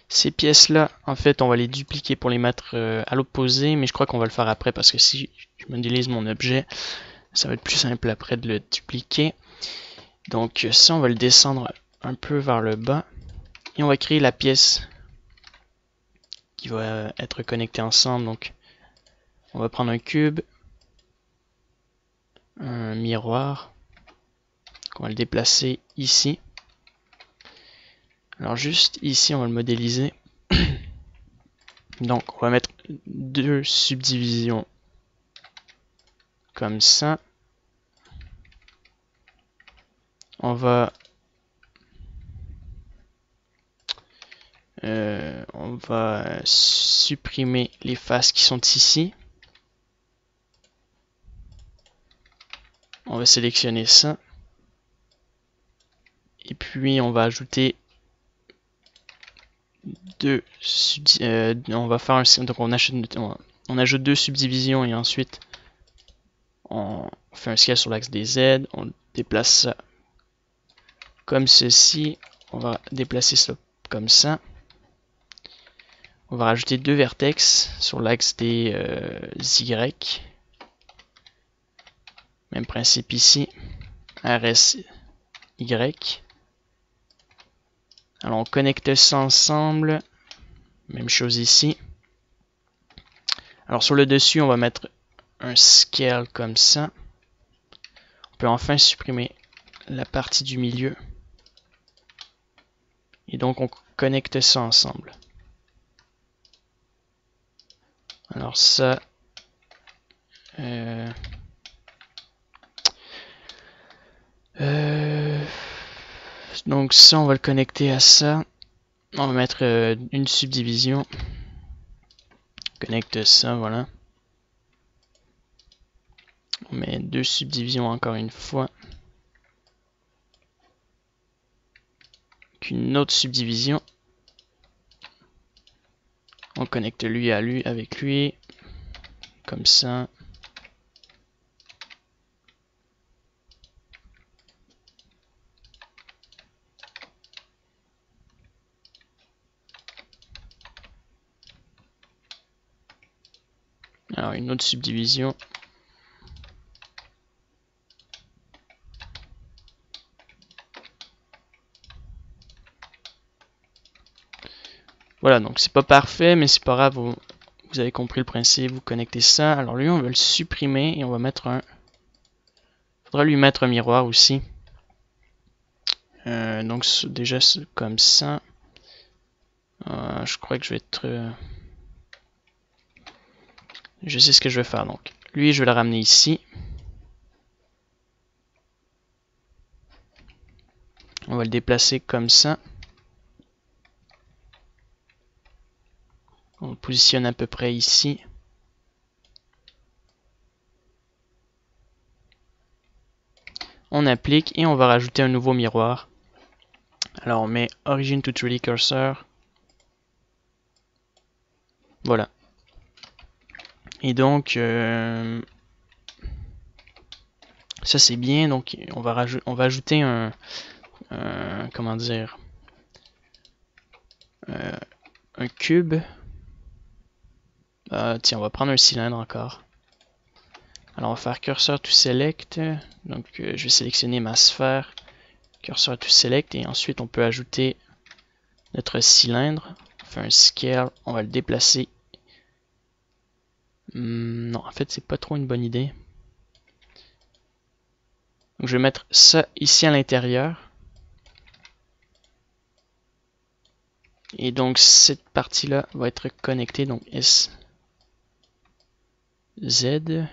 Ces pièces-là, en fait, on va les dupliquer pour les mettre à l'opposé, mais je crois qu'on va le faire après parce que si je modélise mon objet, ça va être plus simple après de le dupliquer. Donc ça, on va le descendre un peu vers le bas et on va créer la pièce qui va être connectée ensemble. Donc on va prendre un cube, un miroir, on va le déplacer ici. Alors juste ici, on va le modéliser. Donc on va mettre deux subdivisions comme ça. On va supprimer les faces qui sont ici. On va sélectionner ça. Et puis on va ajouter on va faire donc on ajoute deux subdivisions et ensuite on fait un scale sur l'axe des Z. On déplace ça comme ceci. On va déplacer ça comme ça. On va rajouter deux vertex sur l'axe des Y. Même principe ici. RS Y. Alors on connecte ça ensemble. Même chose ici. Alors sur le dessus, on va mettre un scale comme ça. On peut enfin supprimer la partie du milieu. Et donc on connecte ça ensemble. Alors ça... donc ça, on va le connecter à ça. On va mettre une subdivision. Connecte ça, voilà. On met deux subdivisions encore une fois. Une autre subdivision. On connecte lui à lui avec lui. Comme ça. Alors une autre subdivision. Voilà, donc c'est pas parfait, mais c'est pas grave, vous avez compris le principe, vous connectez ça. Alors lui, on va le supprimer et on va mettre un... faudra lui mettre un miroir aussi. Donc déjà comme ça. Je crois que je vais être... je sais ce que je vais faire, donc. Lui, je vais le ramener ici. On va le déplacer comme ça. On le positionne à peu près ici. On applique et on va rajouter un nouveau miroir. Alors on met Origin to 3D Cursor. Voilà. Et donc, ça c'est bien. Donc on va ajouter comment dire, un cube. Tiens, on va prendre un cylindre encore. Alors on va faire Cursor to Select. Donc je vais sélectionner ma sphère. Cursor to Select et ensuite on peut ajouter notre cylindre. fait un scale, on va le déplacer. Non, en fait, c'est pas trop une bonne idée. Donc, je vais mettre ça ici à l'intérieur. Et donc, cette partie-là va être connectée. Donc, S, Z.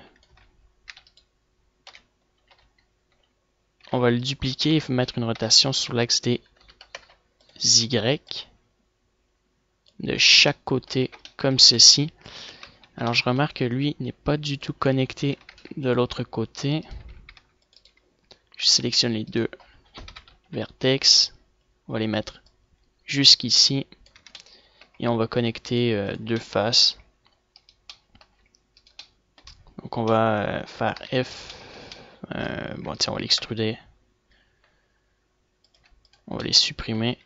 On va le dupliquer et mettre une rotation sur l'axe des Y. De chaque côté, comme ceci. Alors, je remarque que lui n'est pas du tout connecté de l'autre côté. Je sélectionne les deux vertex. On va les mettre jusqu'ici. Et on va connecter deux faces. Donc on va faire F. Bon tiens, on va l'extruder. On va les supprimer.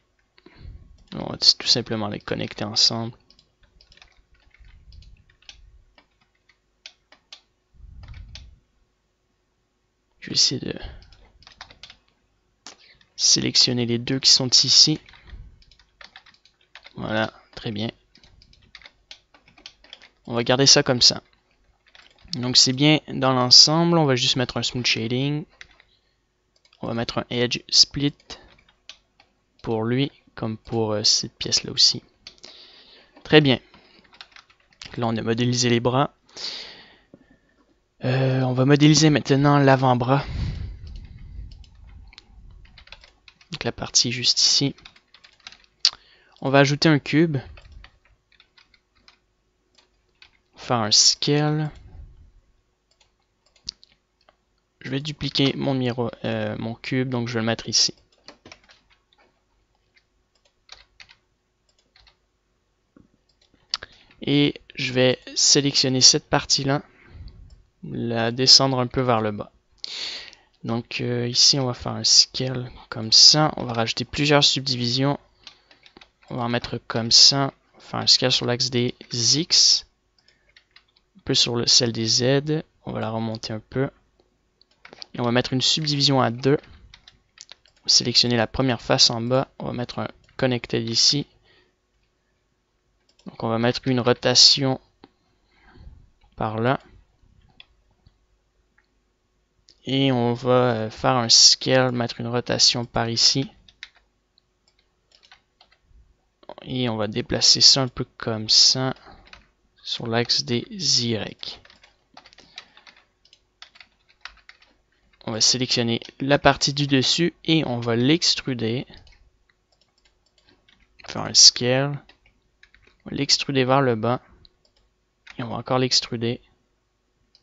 On va tout simplement les connecter ensemble. Je vais essayer de sélectionner les deux qui sont ici. Voilà, très bien. On va garder ça comme ça. Donc c'est bien dans l'ensemble. On va juste mettre un smooth shading. On va mettre un edge split pour lui, comme pour cette pièce-là aussi. Très bien. Là, on a modélisé les bras. On va modéliser maintenant l'avant-bras. Donc la partie juste ici. On va ajouter un cube. Faire un scale. Je vais dupliquer mon cube, donc je vais le mettre ici. Et je vais sélectionner cette partie-là, la descendre un peu vers le bas. Donc ici, on va faire un scale comme ça. On va rajouter plusieurs subdivisions. On va en mettre comme ça. On va faire un scale sur l'axe des X. Un peu sur celle des Z. On va la remonter un peu. Et on va mettre une subdivision à 2. On va sélectionner la première face en bas. On va mettre un connected ici. Donc on va mettre une rotation par là. Et on va faire un scale, mettre une rotation par ici. Et on va déplacer ça un peu comme ça sur l'axe des Y. On va sélectionner la partie du dessus et on va l'extruder. Faire un scale. On va l'extruder vers le bas. Et on va encore l'extruder.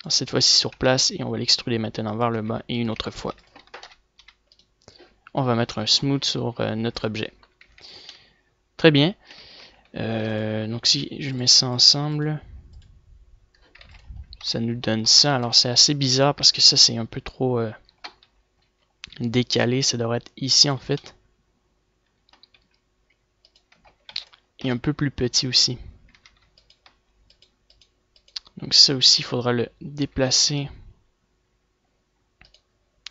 Cette fois-ci sur place et on va l'extruder maintenant vers le bas et une autre fois. On va mettre un smooth sur notre objet. Très bien. Donc si je mets ça ensemble, ça nous donne ça. Alors c'est assez bizarre parce que ça c'est un peu trop décalé. Ça devrait être ici en fait. Et un peu plus petit aussi. Donc ça aussi, il faudra le déplacer.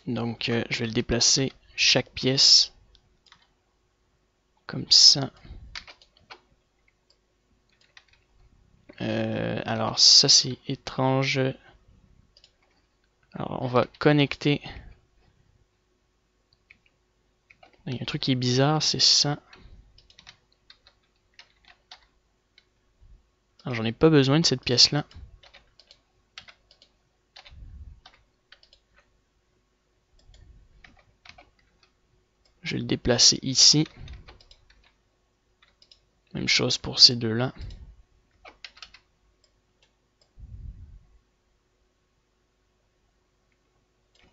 Donc je vais le déplacer chaque pièce. Comme ça. Alors ça c'est étrange. Alors on va connecter. Il y a un truc qui est bizarre, c'est ça. Alors j'en ai pas besoin de cette pièce là. Je vais le déplacer ici. Même chose pour ces deux là.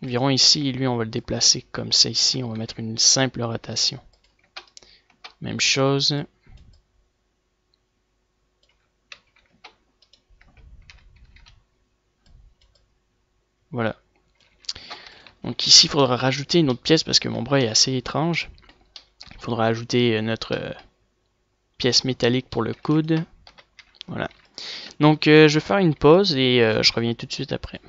Environ ici, et lui on va le déplacer comme ça ici. On va mettre une simple rotation. Même chose. Voilà. Donc ici, il faudra rajouter une autre pièce parce que mon bras est assez étrange. Il faudra ajouter notre pièce métallique pour le coude. Voilà. Donc je vais faire une pause et je reviens tout de suite après.